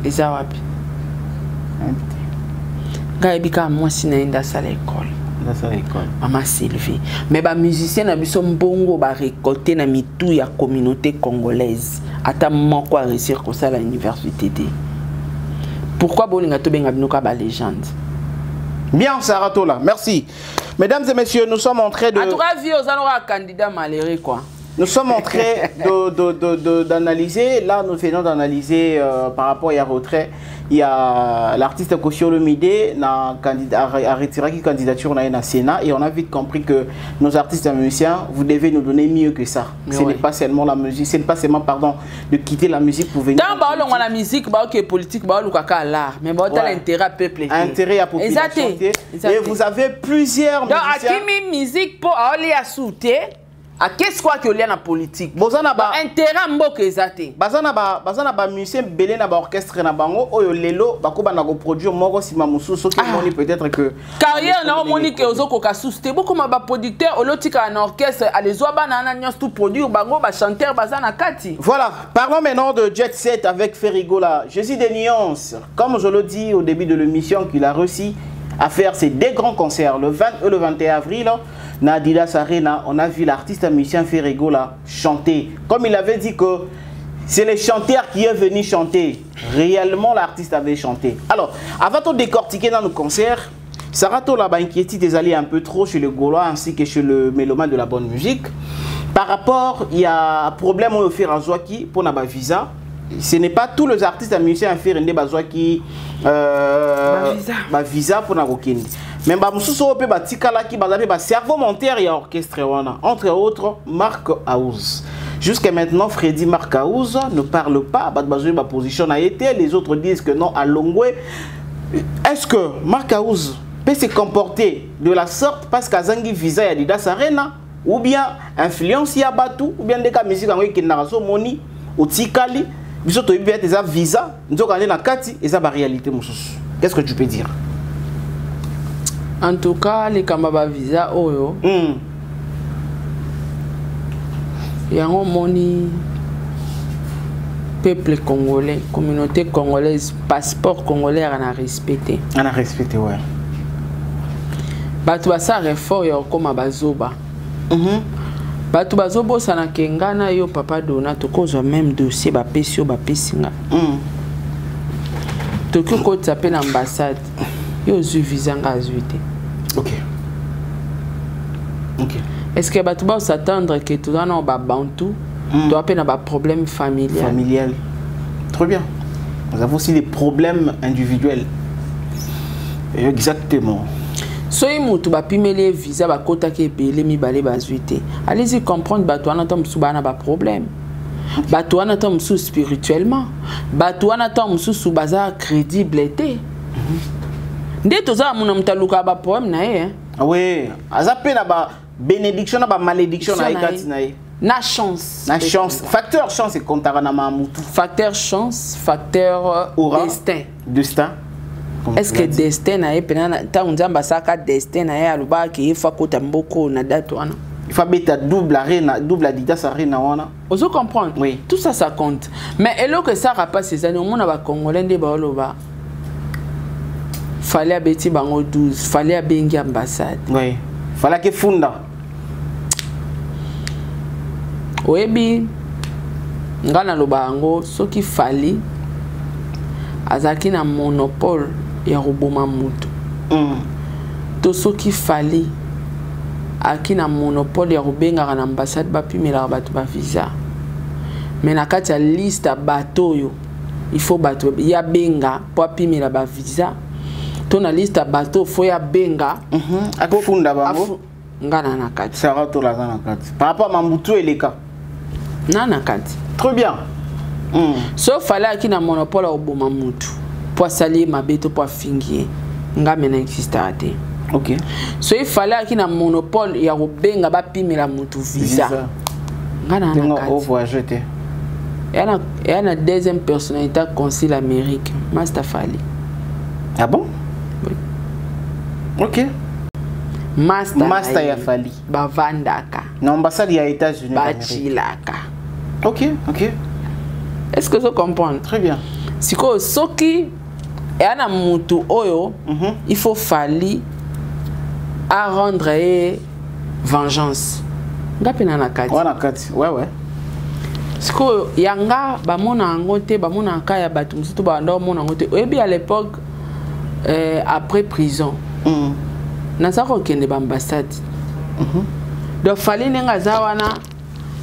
Et ça va bien. Gaïbika, moi, si je suis dans l'école. Dans l'école. Maman Sylvie. Mais les musiciens, ils sont bons à récolter dans la communauté congolaise. Attends, moi, quoi réussir comme ça à l'université. Pourquoi Bolinga Tobenga Binoka ba légende? Bien, Saratola, merci. Mesdames et messieurs, nous sommes en train de. En tout cas, vieux, on a un candidat malheureux, quoi. Nous sommes en train d'analyser. Là, nous venons d'analyser par rapport à retrait. Il y a l'artiste Kofi Olomide a retiré la candidature dans le Sénat et on a vite compris que nos artistes et musiciens, vous devez nous donner mieux que ça. Ce n'est pas seulement la musique, ce n'est pas seulement, pardon, de quitter la musique pour venir. Dans la musique, il politique, il y a l'art, mais il y a l'intérêt à peuple. Intérêt à population. Et vous avez plusieurs musiciens. Donc, à qui musique pour aller à souter? À qu'est-ce qu'il y a dans la politique? Intérêt mboka ezate. Bazana ba musicien belé na ba orchestre na bango oyo lelo bakoba na ko produire moko sima mususu qui moni peut-être que carrière na moni ke ozoko ka souste beaucoup ma ba producteur olotika na orchestre alezo banana nyos tout produire bango ba chanteur bazana kati. Voilà, parlons maintenant de Jet Set avec Ferrigola. Jésus des nuances. Comme je le dis au début de l'émission qu'il a réussi à faire ces deux grands concerts le 20 et le 21 avril. Nadidas Arena, on a vu l'artiste musicien Ferrigola chanter. Comme il avait dit que c'est le chanteur qui est venu chanter. Réellement, l'artiste avait chanté. Alors, avant de décortiquer dans nos concerts, Sarato l'a inquiété des alliés un peu trop chez le Gaulois ainsi que chez le mélomane de la bonne musique. Par rapport, il y a un problème au faire un Zouaki pour n'a pas visa. Ce n'est pas tous les artistes musiciens à faire un Bazouaki visa pour n'a aucune. Mais Bamususo pe batikala ki bazabe ba cerveau monteur et orchestre wana entre autres Mark House. Jusqu'à maintenant Freddy Mark House ne parle pas ba position a été, les autres disent que non à Longwe. Est-ce que Mark House peut se comporter de la sorte parce qu'Azangi visa ya Adidas Arena ou bien influence ya batu ou bien des cas musique en qui n'a pas moni ou tikali biso to bien des visa nzoka na kati et ça ba réalité mususu. Qu'est-ce que tu peux dire? En tout cas, les Kamaba visa oyo. Yango moni peuple congolais, communauté congolaise, passeport congolais on a respecté. On a respecté, ouais. Batu basa réfort yo comme bazoba. Batu bazobo sana kengana yo papa dona to cause même dossier ba pesio ba pesinga. To ko t'appelle ambassade. Yo zu visa ngazuité. OK. OK. Est-ce que tu vas s'attendre que tu dois avoir un bantou, tu as un problème familial? Familial. Très bien. Nous avons aussi des problèmes individuels. Exactement. Si tu as les visas, allez-y comprendre que tu as un problème. Tu as un problème spirituellement. Tu as un problème crédibilité. Dès que tu as un problème, oui, azape na ba bénédiction na ba malédiction na ikati na ye. Na chance. Na chance. Facteur chance et comptara na mamutu. Facteur chance, facteur destin. Destin. Est-ce que destin na ye pena ta unzamba saka destin na ye aluba ki fa kota mboko na date wana? Il faut mettre double arena, double Adidas Arena wana. Ozo comprendre? Oui. Tout ça ça compte. Mais est-ce que ça rapporte ces années au monde ba congolais de ba oloba? Fallait à Betty Bango 12, fallait à Bengi ambassade. Oui. Fallait que Funda. Oui, ngana lobango soki fali azaki na monopole ya roboma mutu to soki fali aki na monopole ya robengaka na ambassade bapimelaka bato ba visa mais na kati ya liste bato yo il faut bato ya benga po apimela ba visa to na liste bato fo ya benga akufunda bango ngana na kati sara to la na kati papa mambutu eleka na kati très bien so fala aki na monopole ya roboma mutu po asali mabeto po afingie ngame na exista te. Ok. So il fallait qu'il y ait un monopole, il y a un bapimela mutu visa. Ngana na kati. Il y a une deuxième personnalité consul Amérique, Master Fali. Ah bon? Oui. Ok. Master ya Fali. Bavandaka. Na ambassade ya États-Unis. Bachilaka. Ok, ok. Est-ce que vous comprenez? Très bien. Si ko soki et un mutu oyo, il faut Fali à rendre vengeance. Ngapena na kati. Wana kati. Ouais ouais. Siko yanga ba mona ngote ba mona kaya batu musutu ba ndo mona ngote. Oyebi à l'époque après prison. Na sako kende ba ambassade. Donc fallait nenga zawana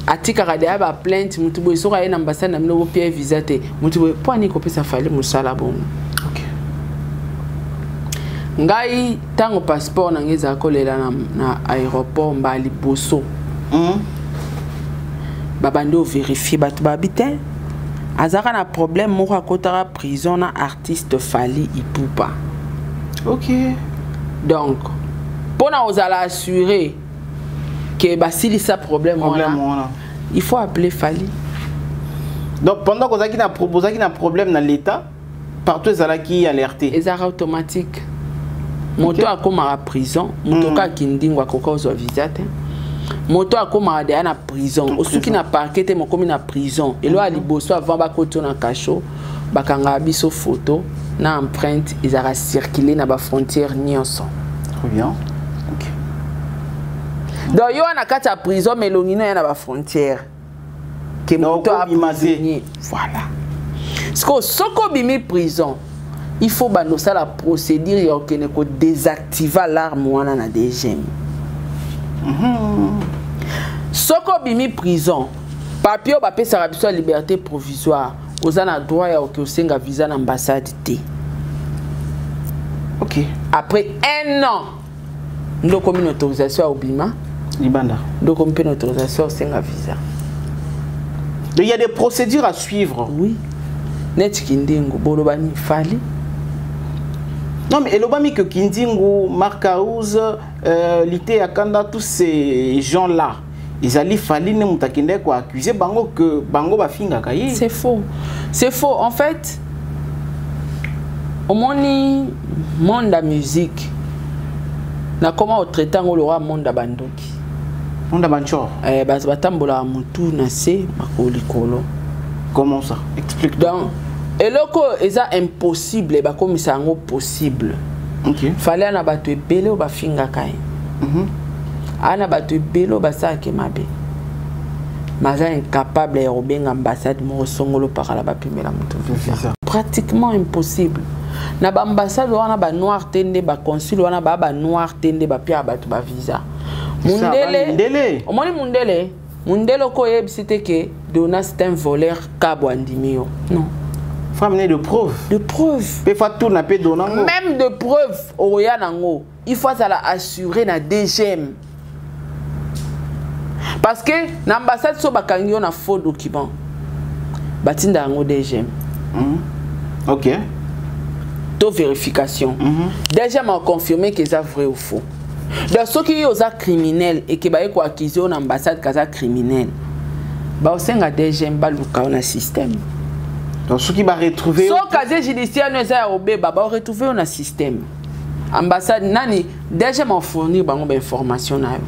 atika kada ba plainte mutu boy soka ina ambassade na mno pia visa te. Mutu boy poani ko pesa fallait musala bongo. Ngai tango passeport na ngeza kolela na aéroport mbali boso. Babando vérifier batu babite. Azaka na problème moko kotara prison na artiste Fali Ipupa. OK. Donc pour na ozala assurer que basili sa problème wana. Il faut appeler Fali. Donc pendant que Zaki na proposé qu'il y a un problème dans l'état, partout Zalaki alerté. Et automatique. Moto akoma à prison, moto ka kindingwa koka ozo visa te. Moto akoma de na prison, osuki na parquet te mokomi na prison. Elo ali boso avant ba koto na cachot, bakanga biso photo na empreinte ezara circuler na ba frontière nyonso. Très bien. OK. Donc yo na kati ya prison melongino ya na ba frontière. Que moto a prisonnier. Voilà. Soko bimi prison. Il faut banosa la procédure ya okene ko désactiver l'arme wana na DGM. Soko bimi prison, papier ba pesa rabiso liberté provisoire, ozana droit ya okosenga visa na ambassade te. OK. Après 1 an, nous avons une autorisation à Obima. Libanda. Nous avons une autorisation à Senga visa. Il y a des procédures à suivre. Oui. Net Kindingo, Bolobani Fali. Non, mais Elobami que Kindingo, Marcaouz, Lité Akanda, tous ces gens-là, ils allaient Fali ne mutakinde quoi accuser Bango que Bango va finga kaye. C'est faux. C'est faux. En fait, au monde de la musique, na comment traiter le roi monde de bandoki. Monde de banchor. Batambola mutu na se makoli kolo. Comment ça? Explique. Donc, et loko eza impossible ba comme ça ngo possible. OK. Fallait na bato ebele o ba finga kai. Ana bato ebele ba sa ke mabe. Maza incapable ya obenga ambassade mo songolo par la ba pimela mutu. Pratiquement impossible. Na ba ambassade wana ba noir tende ba consul wana ba noir tende ba pia bato ba visa. Mundele. Omoni Mundele. Mundele ko yebisite que Dona c'est un voleur kabo andimio. Non. Faut amener de preuves. De preuves. Même de preuves au Yanango. Il faut assurer na DGM. Parce que l'ambassade so bakangi on a faux document. Batinda ngo DGM. OK. To vérification. DGM a confirmé que c'est vrai ou faux. Donc ceux qui sont criminels et qui ba ko accuser on ambassade kaza criminel. Ba osenga DGM ba luka on a système. Donc ceux qui va retrouver so casier judiciaire nous a obé ba retrouver on a système. Ambassade nani déjà m'a fournir bango information na yo.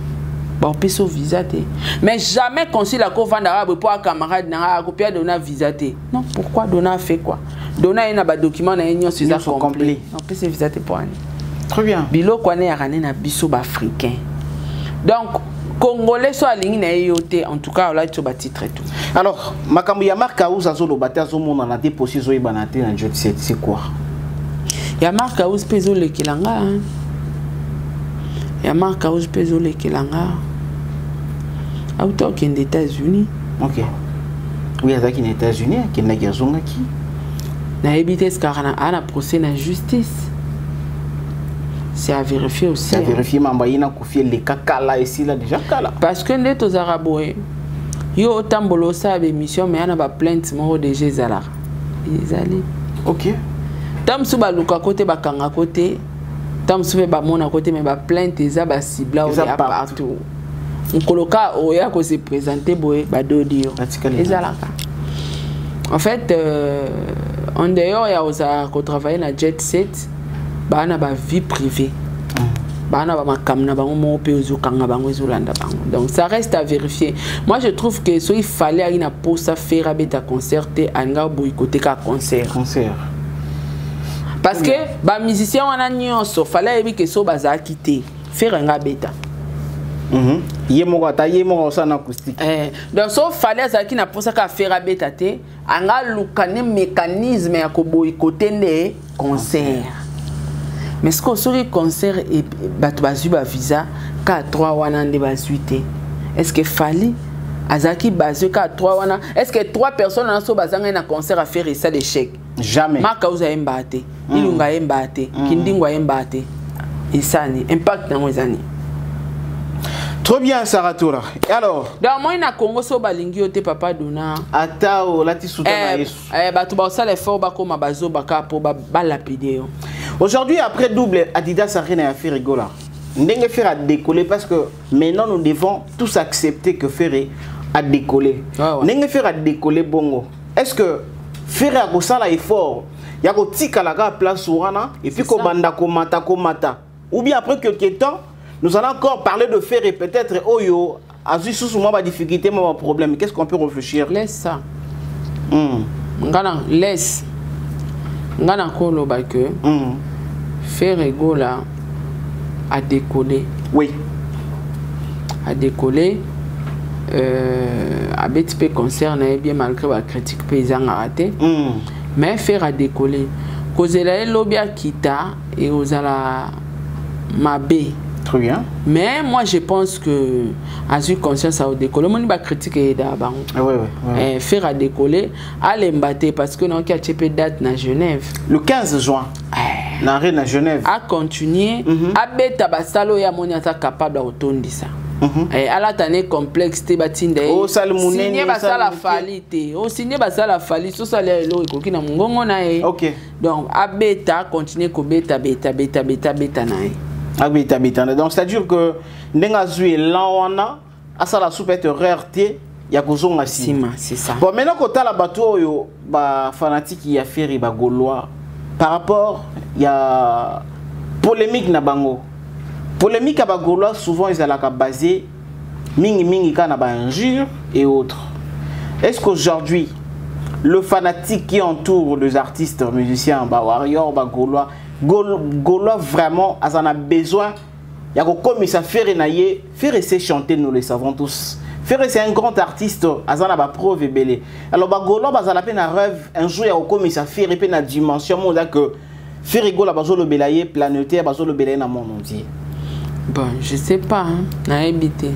Ba peso visa te. Mais jamais consul la ko vendre arabe pour un camarade na copier donner visa te. Non, pourquoi donner fait quoi? Donner un ba document na union sur ça complet. Non, peso visa te pour ani. Très bien. Bilo kwane ya na biso ba africain. Donc Congolais soit ligne na yoté en tout cas là tu vas titre tout. Alors makambo ya marka ou zazo lobata zo mona na déposé zo ibanate na jet set c'est quoi? Ya marka ou peso le kilanga. Ya marka ou peso le kilanga. Auto qui des États-Unis. OK. Oui, à qui aux États-Unis, qui n'a pas zonga qui. Na habité ce car na procès na justice. C'est à vérifier aussi. À vérifier mambaïna confier les caca là ici là déjà kala. Parce que les aux arabes yo tambolo sa émission mais ana ba plainte mo de Jézala. Ils allaient. OK. Tam sou ba luka côté ba kanga côté. Tam sou ba mona côté mais ba plainte eza ba cibla ou ya partout. On coloca oya ko se présenter boy ba dodio. Ezala. En fait en dehors ya oza ko travailler na jet set ba na ba vie privée. Ba na ba makamna bango mo pe ozukanga bango ezolanda bango. Donc ça reste à vérifier. Moi je trouve que il fallait aller na posa faire beta concerté anga boycotter ka concert. Parce que ba musicien wana nyonso fallait que so baza quitter faire anga beta. Yemo ça na acoustique. Donc so fallait ça qui na posa ka faire beta te anga lukane mécanisme ya ko boycotter ne concert. Mais ce qu'on serait concert et batu ba visa ka 3 wana nde bazuité. Est-ce que fallait azaki bazé ka 3 wana est-ce que 3 personnes na so bazanga na concert à faire ça l'échec? Jamais. Ma causa embate. Ilunga embate, kindingwa embate. Et ça ni impact dans les années. Trop bien Saratola. Et alors dans moi na Congo so balingi ote papa dona. Atao lati souta na Yesu. Batu ba sala effort ba koma bazo baka po ba lapider. Aujourd'hui, après double, Adidas a rien à faire rigoler. Ndenge faire à décoller parce que maintenant nous devons tous accepter que faire à décoller. Ndenge faire à décoller bongo. Est-ce que faire à ça là effort, il y a ko tika la place ouana et puis ko banda ko mata. Ou bien après quelques temps, nous allons encore parler de faire et peut-être oyo azu sous moi ba difficulté moi problème. Qu'est-ce qu'on peut réfléchir? Laisse ça. Ngana laisse. Ngana kolo ba que faire ego là à décoller. Oui. À décoller à BTP concerne bien malgré la critique paysan raté. Mais faire à décoller. Causer la lobia kita et aux ala mabé. Très bien. Mais moi je pense que à ce conscience à décoller, mon va critiquer d'abord. Faire à décoller, aller m'battre parce que non qui a chépé date na Genève. Le 15 juin. Na reine à Genève. À continuer, à beta basalo ya moniata capable à retourner ça. À la tannée complexe te batinde. Oh salmoune. Signé basala falite. Oh signé basala falite. So salaire lo ikoki na mungongo na e. OK. Donc à beta continuer ko beta na e. Donc c'est-à-dire que ndenga zui lawana asala soupette rareté ya kozonga sima, c'est ça. Bon maintenant quand la bateau yo ba fanatique ya faire ba gaulois par rapport ya polémique na bango. Polémique à ba gaulois souvent ils alaka basé mingi kana ba injure et autres. Est-ce qu'aujourd'hui le fanatique qui entoure les artistes musiciens ba warrior ba gaulois Gaulois vraiment en a besoin. Il y a comme ça faire essayer chanter, nous le savons tous. Faire c'est un grand artiste, azana ba preuve et belé. Alors ba Gaulois ba la peine un rêve un jour il y a comme ça faire et na dimension monde que faire rigoler ba le belayer planétaire ba le belayer dans le monde entier. Bon, je sais pas na habité.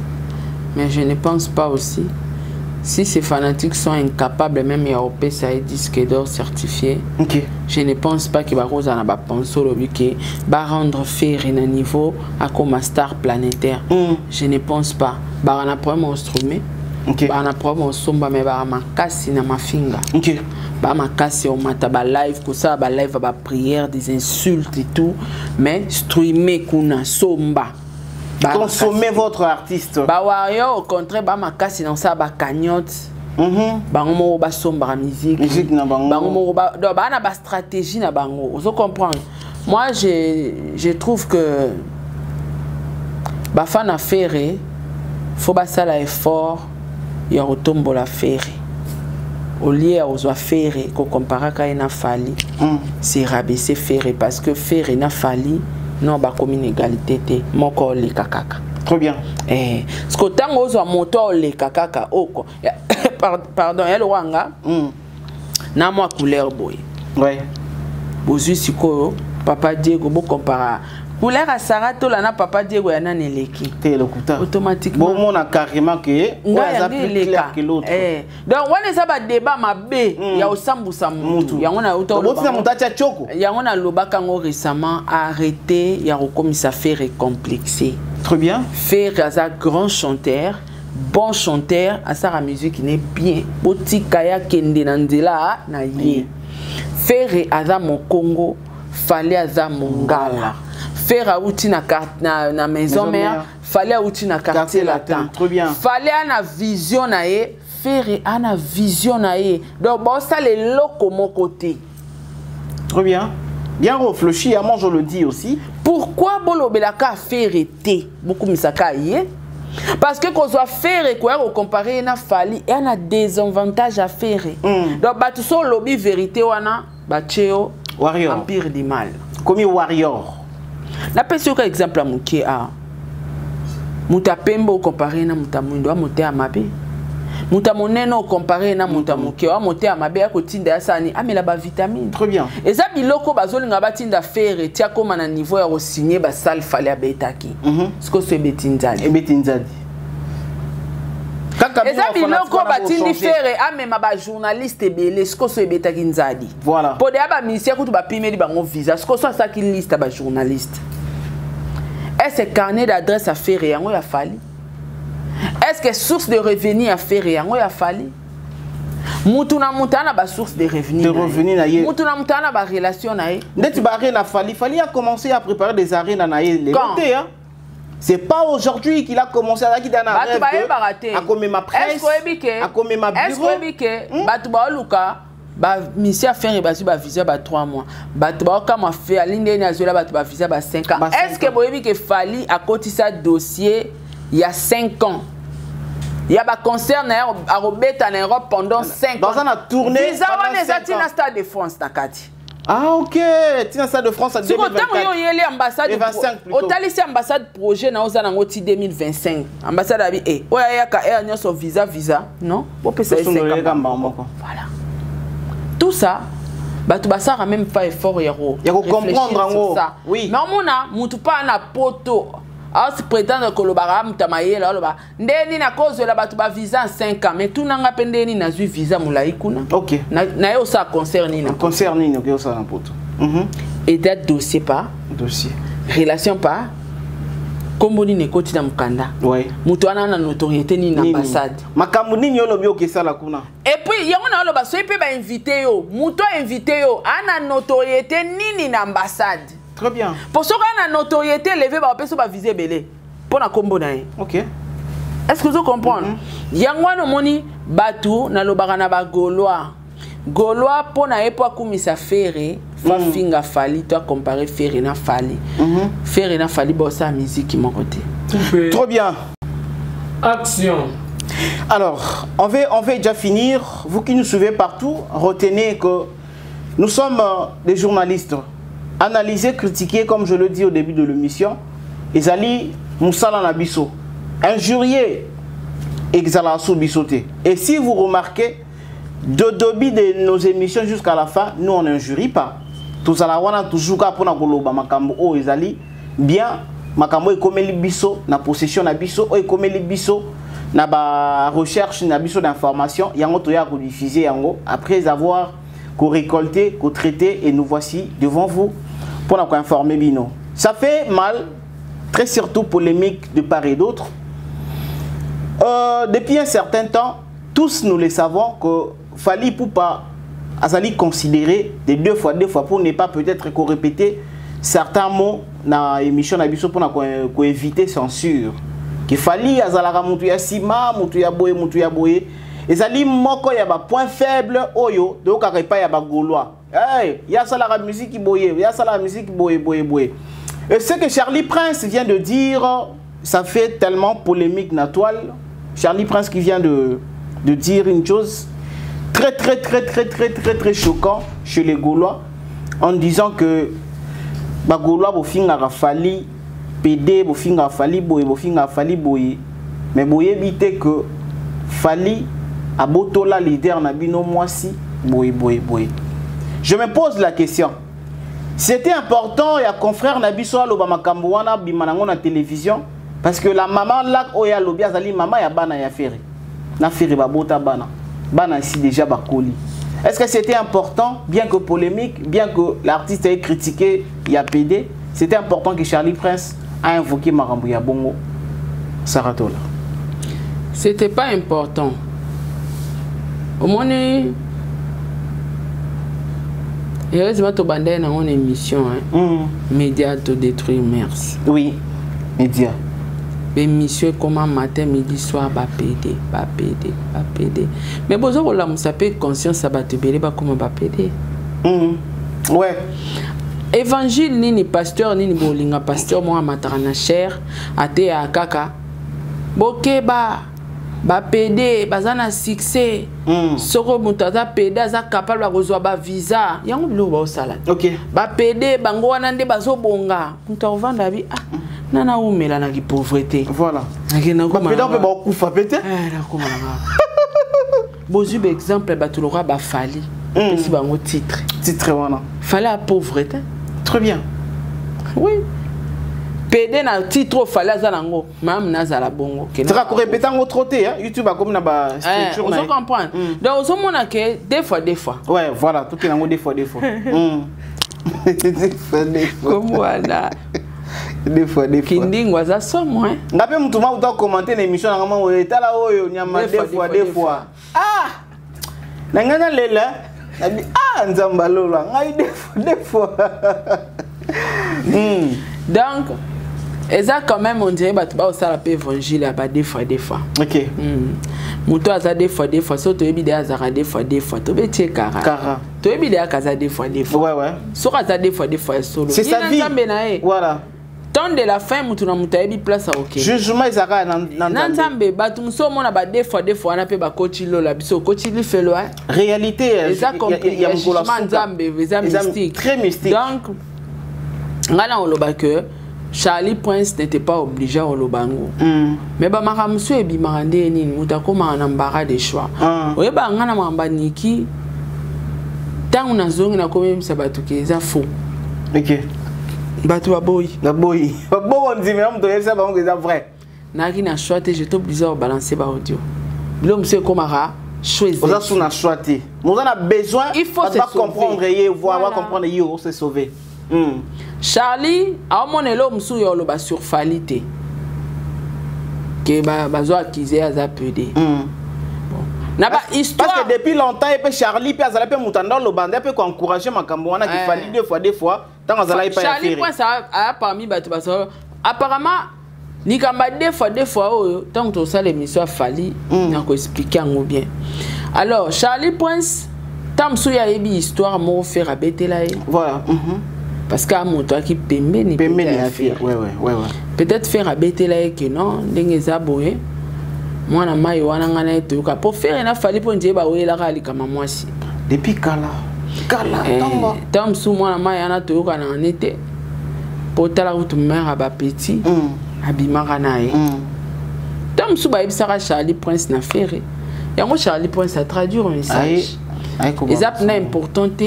Mais je ne pense pas aussi. Si ces fanatiques sont incapables, même il y a OPSA et disque d'or certifié, je ne pense pas qu'il va penser qu'il va rendre faire un niveau à comme star planétaire. Je ne pense pas. Il va un instrument, il va un somba, mais il va un casse dans ma finger. Il va un casse au matin, live, comme ça, live, prière, des insultes et tout. Mais streamer kuna somba. Consommez votre artiste. Au contraire, ma casse dans ça, cagnotte. Bango ba somba musique. Musique na bango. Bango ba na ba stratégie na bango. Vous comprenez? Moi, je trouve que ba fan affaire, faut ba ça l'effort, il y a retombe la faire. Au lieu aux affaires qu'on compare à une fali, c'est rabaisser faire parce que faire une fali. Non, bah comme une égalité, mon corps les kakaka. Très bien. Parce que tant que vous moto le kakaka oko. Pardon, elle wanga. Na moi couleur boy. Ouais. Bozui siko papa Diego bo compara. Couleur à Sarato là na papa Diego ya na neleki. T'es le couteau. Automatiquement. Bon on a carrément que ça plus clair que l'autre. Donc on est ça ba débat mabe ya osambu samutu. Ya on a auto. Bon tu monta cha choko. Ya on a lobaka ngo récemment arrêté ya rekomisa faire complexé. Très bien. Faire un grand chanteur, bon chanteur, à sa musique n'est bien. Botikaya kende nandela na ye. Faire à mon Congo, fallait à mon Ngala. Faire à outil na maison mère, fallait à outil na quartier latin. Très bien. Fallait à na vision na ye, faire à na vision na ye. Donc bon ça les locaux mon côté. Très bien. Bien réfléchi, à moi je le dis aussi. Pourquoi Bolobelaka faire été beaucoup misaka yé? Parce que quand on doit faire et quoi comparer na fali et on a des avantages à faire. Donc bah tout ça lobby vérité wana bacheo warrior empire du mal. Comme warrior. Na pesi ko exemple à muke a. Mutapembo comparer na mutamundo a moté amabe. Mutamoneno comparé na mutamuke wa moté amabe ya kotinda ya sani amela ba vitamine. Très bien. Et ça biloko bazolinga batinda faire tia koma na niveau ya signer ba sal fale ya betaki. Ce que c'est betinzadi. Et betinzadi. Et ça biloko batindi faire amema ba journaliste belé ce que c'est betaki nzadi. Voilà. Pour dia ba ministère ko to ba pimeli bango visa ce que ça qui liste ba journaliste. Est-ce carnet d'adresse à faire yango ya fali? Est-ce que source de revenus à faire yango ya fali? Mutuna mutana ba source de revenus. De revenus na ye. Mutuna mutana ba relation na ye. Ndeti ba na fali a commencé à préparer des arènes na ye les côtés hein. C'est pas aujourd'hui qu'il a commencé à quitter na rêve. À comme ma presse. À comme ma bureau. Est-ce que batu ba luka ba mission faire ba su ba visa ba 3 mois. Batu ba kama fait alinde na zola batu ba visa ba 5 ans. Est-ce que boyebi que fali a cotisa dossier il y a 5 ans? Il y a un concert à Robert en Europe pendant 5 ans. Dans un tournée. Visa on est Stade de France, Nakati. Ah ok, Tina Stade de France en 2024. Ambassade 2025 plutôt. Au ambassade projet na oza ngoti 2025. Ambassade abi oya ya ka air sur visa non? Pour ça voilà. Tout ça batu basara même pas effort yaro. Ya ko comprendre ça. Oui. Mais on a mutu pas na poto. Alors si prétendre que le baram tamaye là là ndeni na cause la batu ba visa en 5 ans mais tout nanga pendeni na zu visa mulai kuna. OK. Na yo ça concerne na. Concerne ni que ça na poto. Et date dossier pas. Dossier. Relation pas. Kombo ni nekoti na mukanda. Ouais. Mutu ana na notoriété ni na ambassade. Makambo ni nyolo bio ke sala kuna. Et puis yango na lo ba so ipe ba invité yo. Mutu invité yo ana notoriété ni na ambassade. Très bien. Pour ce qu'on a notoriété levé ba peso ba viser belé pour na kombo na ye. OK. Est-ce que vous comprenez? Yangwano moni batu na lobaka na ba Gaulois. Gaulois pour na epo akumisa fere fa finga fali toi comparer fere na fali. Fere na fali ba sa musique mon côté. Trop bien. Action. Alors, on va déjà finir. Vous qui nous suivez partout, retenez que nous sommes des journalistes. Analyser, critiquer, comme je le dis au début de l'émission, Ezali Moussala Nabiso, injurier Exalasso Bissoté. Et si vous remarquez, de début de nos émissions jusqu'à la fin, nous on n'injurie pas. Tout ça, on a toujours qu'à pour Nakoloba Makambo, oh Ezali, bien, Makambo est comme les bisso, na possession na bisso, oh comme les bisso, na ba recherche na bisso d'information, yango toya ko diffuser yango après avoir récolté, traité, et nous voici devant vous pour nous informer Bino. Ça fait mal, très surtout polémique de part et d'autre. Depuis un certain temps, tous nous le savons que Fali Poupa a considéré de deux fois pour ne pas peut-être répéter certains mots dans l'émission pour éviter censure. Que Fali Azala Moutuya Sima, Moutuya Boye. Et ça dit moko ya ba point faible oyo de okarepa ya ba Gaulois. Hey, ya ça la musique qui boye, ya ça la musique boye. Et ce que Charlie Prince vient de dire, ça fait tellement polémique na toile. Charlie Prince qui vient de dire une chose très choquant chez les Gaulois en disant que ba Gaulois bo finga Fali PD bofinga fali boye bofinga fali boye mais boye bité que fali abotola leader na bino mwasi boye. Je me pose la question. C'était important ya confrère na biso aloba makambo wana bimanango na télévision parce que la maman là oya lobi azali maman ya bana ya feri. Na feri babota bana. Bana ici déjà bakoli. Est-ce que c'était important, bien que polémique, bien que l'artiste ait critiqué ya PD, c'était important que Charlie Prince a invoqué Marambo ya Bongo Saratola? C'était pas important. Au moins, heureusement, tu bandais dans une émission, média te détruire, merci. Oui, média. Émission comment matin, midi, soir, va PD. Mais bon, on a une conscience, ça va te béler, comment va PD. Ouais. Évangile ni pasteur ni bolinga pasteur moi matarana cher ate ya kaka bokeba ba PD bazana succès soko mutaza PD za capable kozwa ba visa yango bilo ba osala. OK. Ba PD bango wana nde bazobonga mutovanda bi nana umela na ki pauvreté. Voilà. Ba PD on peut ba kufa pété. La komanga. Bozu exemple ba tulora ba fali. Si bango titre wana. Fallait la pauvreté. Très bien. Oui. PD na titre fallait zanango. Mam nazala bongo. Tu vas répéter en autre côté hein. YouTube a comme na ba structure. On comprend. Donc on mona que des fois. Ouais, voilà, tout est nango des fois. Comme voilà. Des fois. Kindingwa za somo hein. Ngape mutuma uta commenter l'émission na ngama oyo etala oyo nyama des fois. Ah! Nangana lela. Nzamba lola ngai des fois. Donc et ça quand même on dirait bah tu vas au sala pe évangile là des fois. OK. Muto aza des fois so to ebi des des fois to be tie kara. To ebi des kaza des fois. Ouais. So kaza des fois solo. C'est sa vie. Voilà. Tant de la fin mutu na mutu ebi place à OK. Jugement ezaka na nzambe batu so mona ba des fois na pe ba coach lola biso coach li felo hein. Réalité il y a nzambe mystique. Très mystique. Donc ngala on loba que Charlie Prince n'était pas obligé à Olobango. Mais ba makamusu ebi marande nini mutako na mbara de choix. Oyeba ngana mamba niki tangu na zongi na komi sabatu ke za faux. OK. Batu baboy. Baboy on dit mais on doit ça ba on vrai. Naki na choix j'étais obligé à balancer ba audio. Bilo monsieur komara choisir. On a sous na choisi. On a besoin il faut se comprendre et voir comprendre yo se sauver. Charlie a monelo msu yo lo ba surfalité. Que bazo accuser à za PD. Na ba histoire parce que depuis longtemps et Charlie pe azala pe mutanda lo bande pe ko encourager makambo wana qui fallait deux fois tant azala pas Charlie point ça a parmi batu baso apparemment ni kamba deux fois tant que ça l'émission fallait na ko expliquer en bien. Alors Charlie Prince tam sou ya yebi histoire mo faire abete là. Voilà. Parce qu'à mon toi qui pembe ni faire. Ouais. Peut-être faire abete là que non ndenge za boye. Moi na mai wana ngana eto ka pour faire na fali pour ndieba wela kali kama mwasi. Depuis kala tamba. Tam sou moi na mai ana to ka na nete. Potala utu mère ba petit. Abimaka nae. Tam sou ba ibisaka Charlie Prince na faire. Yango Charlie Prince a traduire un message. Et ça n'est importante.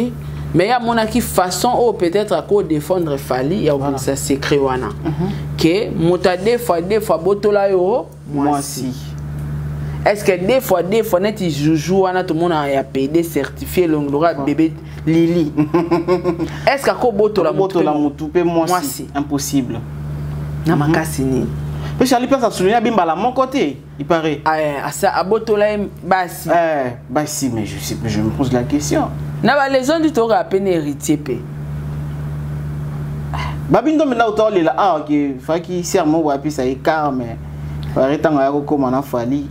Mais il y a mon qui façon ou peut-être à quoi défendre Fali, il y a un secret wana. Que mota des fois botola yo moi si. Est-ce que des fois net joujou wana tout le monde a PD certifié l'ongloira bébé Lily. Est-ce qu'à quoi botola mutu pe moi si impossible. Na makasini. Mais Charlie pense à souligner bimba là mon côté, il paraît. Ah ça a botola basi. Basi mais je me pose la question. Na les gens du tour à peine héritier pe. Babindo maintenant autant là OK, fa qui serment ou puis ça est car mais arrêtant à comment on a fallu.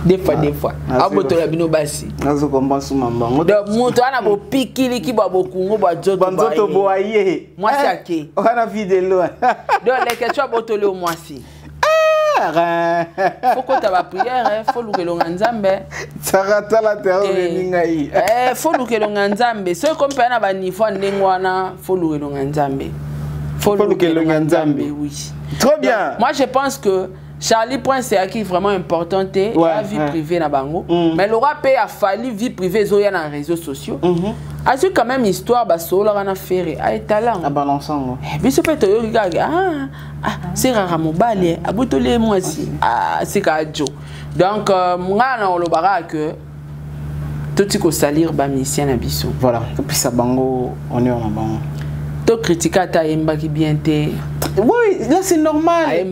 Des fois. Aboto la bino basi. Nazo comprendre sous mamba. Donc moto ana bo pikili ki ba bokungo ba joto ba. Banzoto boaye. Moi c'est aké. On a vu de loin. Donc les que tu as boto le moi si. Faut que tu vas prière, faut louer le nzambe. Sarata la terre ngai. Faut louer le nzambe. Ce comme pena ba ni fo ndengwana, faut louer le nzambe. Faut le oui. Trop bien. Donc, moi, je pense que Charlie Point, c'est acquis vraiment important. La vie privée na bango. Mais Laura P a fallu vie privée zoya dans les réseaux sociaux. A su quand même histoire basola rana ferré a talent. A balançant. Biso pe to yoga c'est rare mobile abutole moi si c'est kajo. Donc ngana on le bara que tout ce qu'on salir ba mission na biso. Voilà. Et puis ça bango on est en bango. To critique ta yemba qui bien té. Oui, là c'est normal.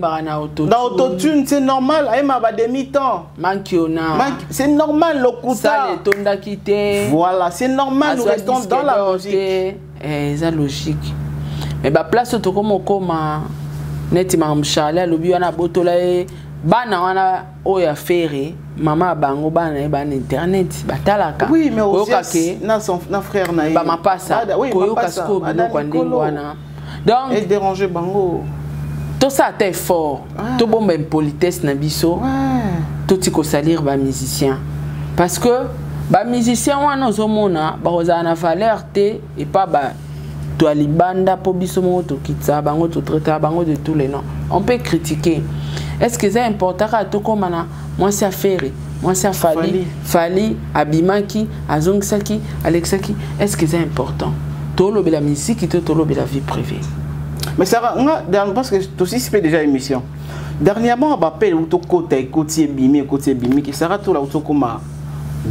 Dans autotune, c'est normal. Aïma ba demi-temps. C'est normal le coup ça. Voilà, c'est normal. Nous restons dans la logique. C'est logique. Mais ba place to comme neti ma mshala lobi wana botola bana wana oya ferré maman bango bana internet batalaka. Oui, mais aussi na frère na ba mapasa koyo kasko bino kwa ndingo wana. Donc et déranger bango tout ça t'es fort tout bon ben politesse na biso tout tiko salir ba musicien parce que ba musicien wana ozomona ba ozana valeur te et pas ba to alibanda po biso mo to kitsa bango to traiter bango de tous les noms. On peut critiquer. Est-ce que c'est important ka to komana moi c'est affaire moi c'est Fali Abimaki Azongisaki Alexaki est-ce que c'est important? Tolo la musique qui tolo la vie privée. Mais ça va, parce que tu aussi fait déjà émission. Dernièrement, on appelle auto côté bimi qui sera tout là auto comme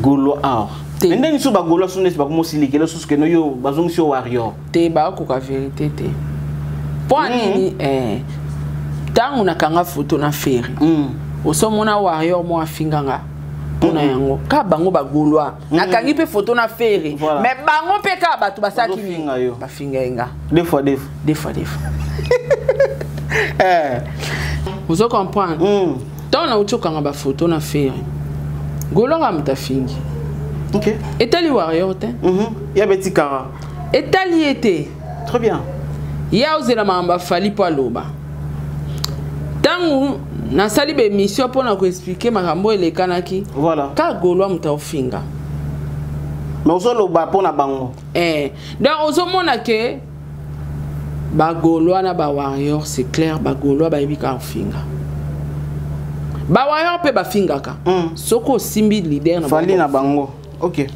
Golo or. Maintenant nous sommes Golo sont pas comme si les choses que nous yo bazong sur warrior. Te ba ko ka vérité te. Point ni tant on a kanga photo na faire. Osomona warrior mo afinganga. Yango ka bango bagolwa nakangi pe photo na ferry mais bango pe ka batu basaki ba finga deux fois vous comprendre tant na ucho kanga ba photo na ferry golonga mta fingi OK etali warrior te ya beti kara etali été très bien ya ozela mamba fali po loba tangu na sali be mission pour na ko expliquer makambo elekanaki voilà ka golwa muta ofinga mais ozolo ba pona bango donc ozomona ke ba golwa na ba warrior c'est clair ba golwa ba ibika ofinga ba warrior pe ba finga ka soko simbi leader na fali na bango OK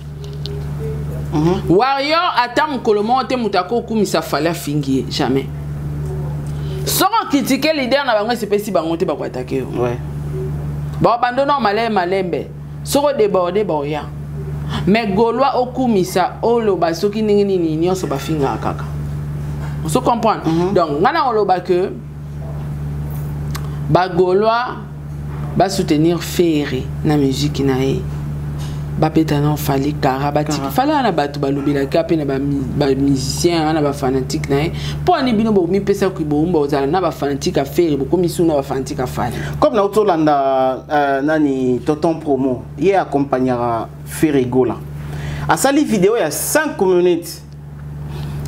warrior atam kolomo te mutako kumisa fali afingi jamais. Soko critiquer leader na bango c'est pas si bango te ba ko attaquer. Ouais. Ba abandonner malembe. Soko déborder boya. Mais Gaulois okumisa oloba soki nini nyonso ba finga kaka. On se comprend. Donc ngana oloba que ba Gaulois ba soutenir Ferré na musique na e. Ba petana fali karabati fali na batu ba lobela kape na ba musicien na ba fanatique na e. Pour ni bino bo mi pesa ku bo mba ozala na ba fanatique a Ferré bo komisu na ba fanatique a fali. Comme na otolanda nani tonton promo, il accompagnera Ferré Gola. A sali vidéo il y a 5 minutes.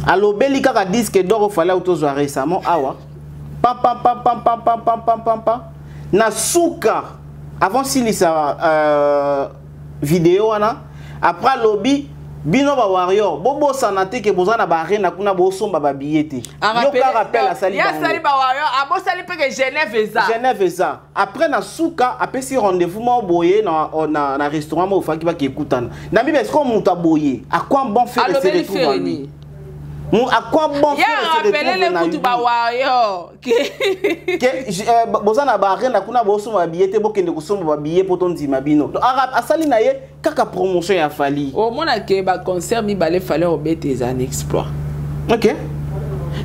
Allo beli kaka disque d'or fallait autozoa récemment awa. Pam na souka avant si ça vidéo ana après lobby bino ba warrior bobo sanate ke bozana ba arena kuna bo somba ba billet. Yo ka rappel a sali ba warrior a bo sali pe que Genève eza après na souka après si rendez-vous mo boyer na restaurant mo faki ba ki ekutana na bibe est-ce qu'on muta boyer à quoi bon faire se retrouver à quoi bon faire se retrouver na kutu ba warrior que bozana ba arena kuna bo somba ba billet bo kende ko somba ba billet poto ndima bino donc a sali na ye kaka promotion ya fali au mona ke ba concert mi balé fallait obéter un exploit. OK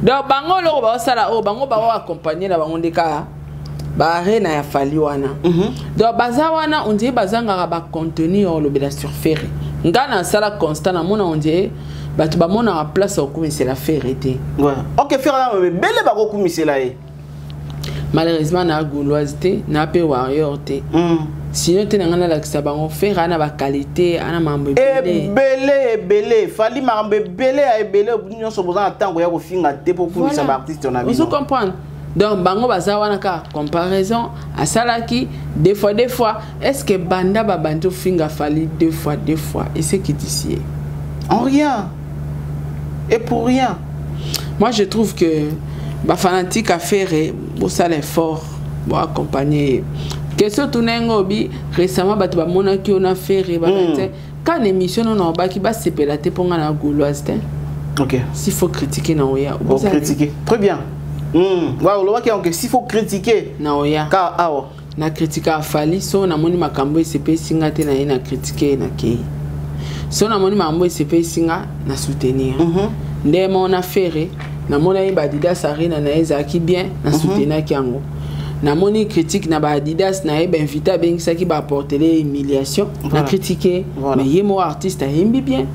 donc bango lo ba sala o bango ba accompagner na bango ndeka ba arena ya fali wana donc baza wana on dit bazanga ba contenu lo bela sur Ferré ngana sala constant na mona on dit batu ba mona a place au commissaire la Ferré té ouais OK Ferré mais belle ba ko commissaire là malheureusement na gauloise té na pe warrior té sinon tu n'as la sabango faire ana ba qualité ana mambo belé fali mambo belé nous sommes besoin attendre ya ko finga te pour sa artiste on a vous comprendre donc bango bazawana ka comparaison à salaki des fois est-ce que banda ba bantu finga fali deux fois et c'est qui ici en rien et pour rien moi je trouve que ba fanatique à faire bo ça l'effort bo accompagner question tunengo bi récemment ba ba mona ki on a fait ba quand émission on ba ki ba sepela te ponga na gauloise te OK s'il faut critiquer na oya bon critiquer très bien waaw lo waki on que s'il faut critiquer na oya ka awo na critiquer afali so na moni makambo sepe singa te na na critiquer na ke so na moni makambo sepe singa na soutenir ndema on a fait na mona ba Adidas Arena na ezaki bien na soutenir ki yango na moni critique na ba Adidas na ba invité ben ça qui va apporter les humiliations na critiquer mais yemo artiste a yembi bien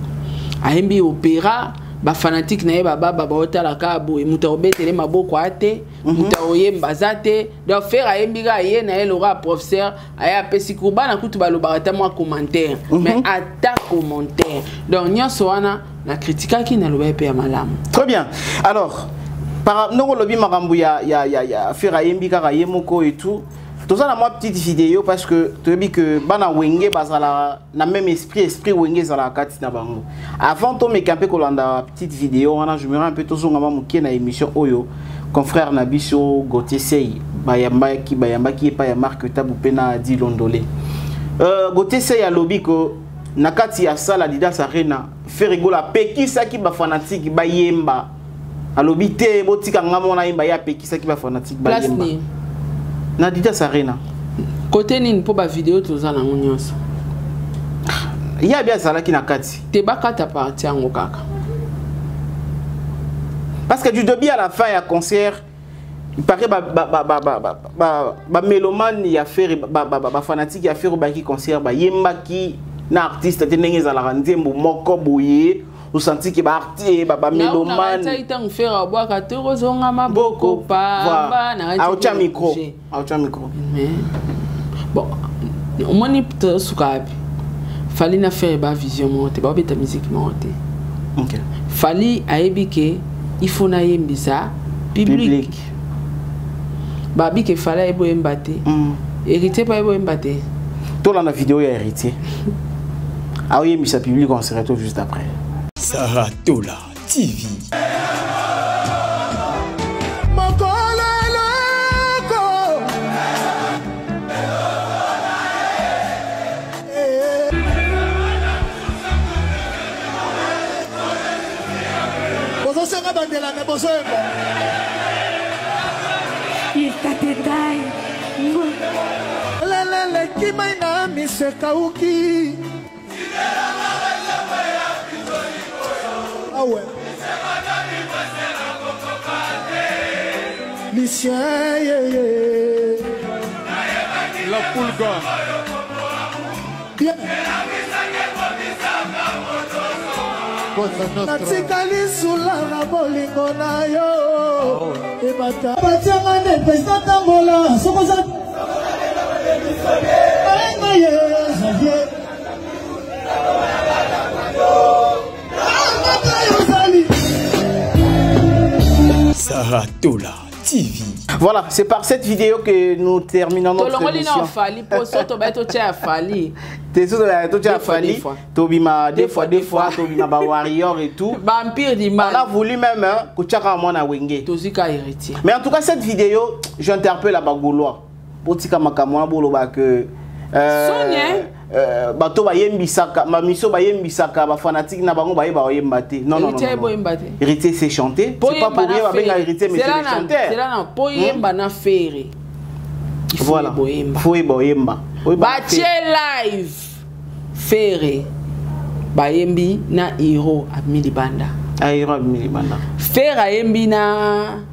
a yembi opéra ba fanatique na ba otala ka bo muta obetele maboko ate muta oyemba zate donc faire a yembi ga ye na el aura professeur aya pesi kuba na kutu ba lobata moi commentaire mais ata commentaire donc nyonso wana na critique ki na loba pe ya malamu. Très bien. Alors par non lobby makambu ya faire a yembi ka yemoko et tout. Tout ça, moi petite vidéo parce que tu dis que bana wenge bazala na même esprit wenge zala kati na bango. Avant to me camper kolanda petite vidéo, on a je me rends un peu tout ngama mukie na émission oyo confrère na biso Gauthier Sey bayamba ki pa ya marque tabu pena di londolé. Gauthier Sey a lobby ko na kati ya sala Adidas Arena faire rigola pekisa ki ba fanatique bayemba. A lobby te botika ngama na yemba ya pekisa ki ba fanatique bayemba. Na Adidas Arena. Côté nini pour ba vidéo toza na nyonso. Il y a bien ça là qui na kati. Te bakata parti en kaka. Parce que du début à la fin il y a concert, il paraît ba mélomane il y a faire ba fanatique il y a faire ba qui concert ba yemba ki na artiste te ndenge za la nzembo moko boye. Vous sentez que ba mélomane na ita ngfera bwa ka terozonga maboko pa na aucha micro bon omoni sukabi fali na faire ba vision monte ba beta musique monte OK fali aebike il faut na yembisa public ba bike fala ebo embate héritier pa ebo embate to la vidéo ya héritier a yembisa public on se retrouve juste après. Saratola TV. Il t'a détaillé. Qui m'a mis ce kaouki. Ah ouais. Lucien, La Pulga. Bien. Natikali sula na bolingo na yo. Ebata. Batianga ne pesa tambola. Sokoza. Ayenga Xavier. Saratola TV. Voilà, c'est par cette vidéo que nous terminons notre émission. Tobima deux fois, Tobima ba warrior et tout. Vampire du mal. On a voulu même Kuchaka Mona Wenge. Tozika héritier. Mais en tout cas, cette vidéo, j'interpelle la Bagoulois. Potika Makamwa Boloba que. Bato ba yembisaka ma miso ba yembisaka ba fanatique na bango ba yembate non non non héritier c'est chanter c'est pas pour rien ba benga héritier mais c'est chanter c'est là non po yemba na faire voilà faut yemba ba tie live faire ba yembi na hero Milibanda faire yembi na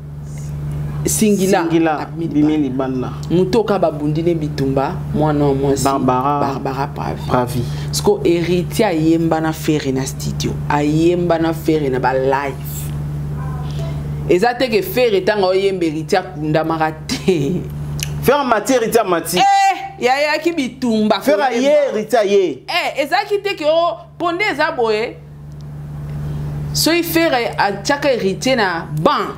Singila Bimeli Banda Mutoka babundine bitumba mwana mwasi Barbara Pravi sko héritier ayemba na faire na studio ayemba na faire na ba live ezate ke faire tanga oyemba héritier kunda marate faire matière héritier mati ya ki bitumba faire héritier ezaki te ke o ponde zaboye so il fait à chaque héritier na ban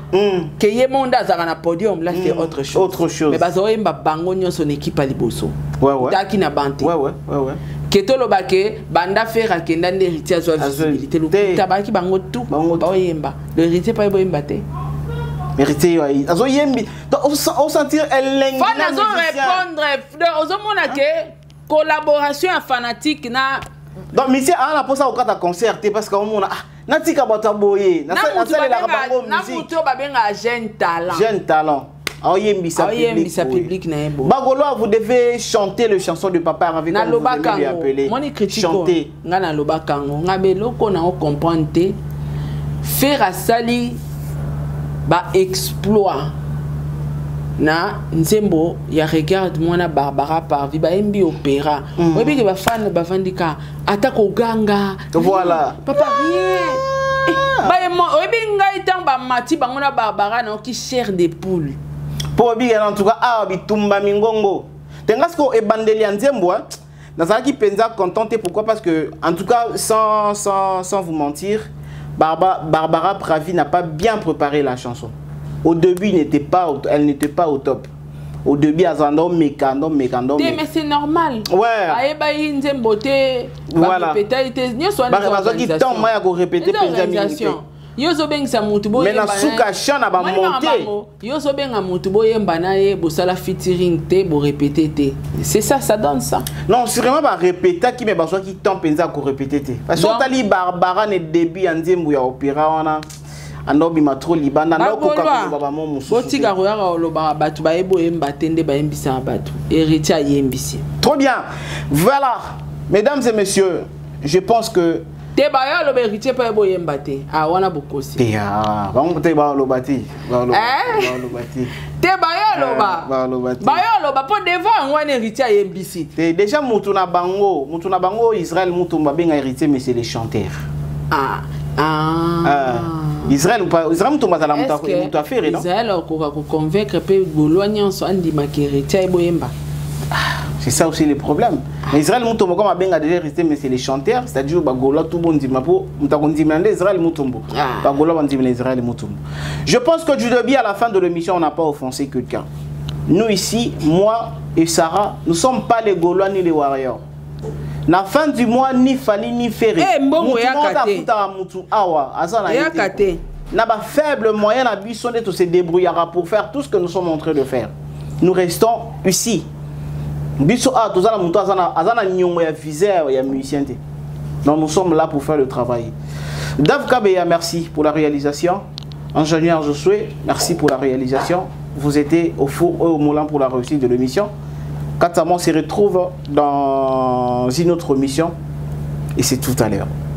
que yé monda zara na podium là c'est autre chose mais bazo yemba bango nyo son équipe à liboso taki na bante ouais que to loba ke banda faire à kenda héritier zo visibilité lo tabaki bango tout ba yemba le héritier pas yemba te mérité azo yembi on sentir elle fana zo répondre ozo mona ke collaboration fanatique na donc monsieur a la posa au kata concert parce que on mona natika bata boye na sala la bango musique na muto babenga jeune talent sa public Bagolois, vous devez chanter le chanson de papa avec comme vous aimez appeler. Chanter. Ngana loba kango ngabeloko na o comprendre faire à sali ba exploit na nzembo ya regarde mwana Barbara Parvi ba embi opéra obi ke ba fan ba vandika atako ganga voilà papa rien ba obi ngai tamba mati bangona Barbara na ki chair de poule. Pour bien en tout cas, bitumba mingongo. Tengasko et bandeli nzembo. Nazaki penza contenté pourquoi parce que en tout cas sans vous mentir, Barbara Pravi n'a pas bien préparé la chanson. Au début, elle n'était pas au top. Au début, azando mekando. Mais c'est normal. Ouais. Ayebayi nzembo te. Voilà. Répéter nyo so répéter Yozo benga mutu boye. Mais na suka chana ba monter. Yozo benga mutu boye mbana ye bosala featuring te bo répéter te. C'est ça, ça donne ça. Non, c'est vraiment ba répéter qui mais ba so qui temps penza ko répéter te. Parce que tali Barbara ne début anzembu ya opéra wana. Anobi matro libanda na ko ka baba mo mususu. Botika royaka oloba batu ba ebo emba tende ba embisa batu. Héritier yembisi. Trop bien. Voilà. Mesdames et messieurs, je pense que te bayo lo héritier pa ebo yembate ah wana bokosi te ah bango te ba lo bati ba lo bati te bayo lo ba po devant wana héritier yembisi te déjà mutu na bango Israël mutu ba benga héritier mais c'est les chanteurs Israël ou pas Israël mutu ba la mutu affaire non Israël ko convaincre pe bolonyan so andi makéritier ebo yemba. C'est ça aussi le problème. Mais Israël Moutombo, comme a bien resté, mais c'est les chanteurs, c'est-à-dire Bagola tout bon dit ma peau, Israël Moutombo. Bagola Israël Moutombo. Je pense que du début à la fin de l'émission, on n'a pas offensé quelqu'un. Nous ici, moi et Sarah, nous ne sommes pas les Gaulois ni les Warriors. La fin du mois, ni Fali ni Ferré. N'a pas faible moyen à buissonner tous ces débrouillards pour faire tout ce que nous sommes en train de faire. Nous restons ici. Biso a tous ala muto azana nyongo ya viseur ya musicien. Donc nous sommes là pour faire le travail. Dave Kabeya, merci pour la réalisation. Ingénieur Josué, merci pour la réalisation. Vous étiez au four et au moulin pour la réussite de l'émission. Katamon se retrouve dans une autre mission et c'est tout à l'heure.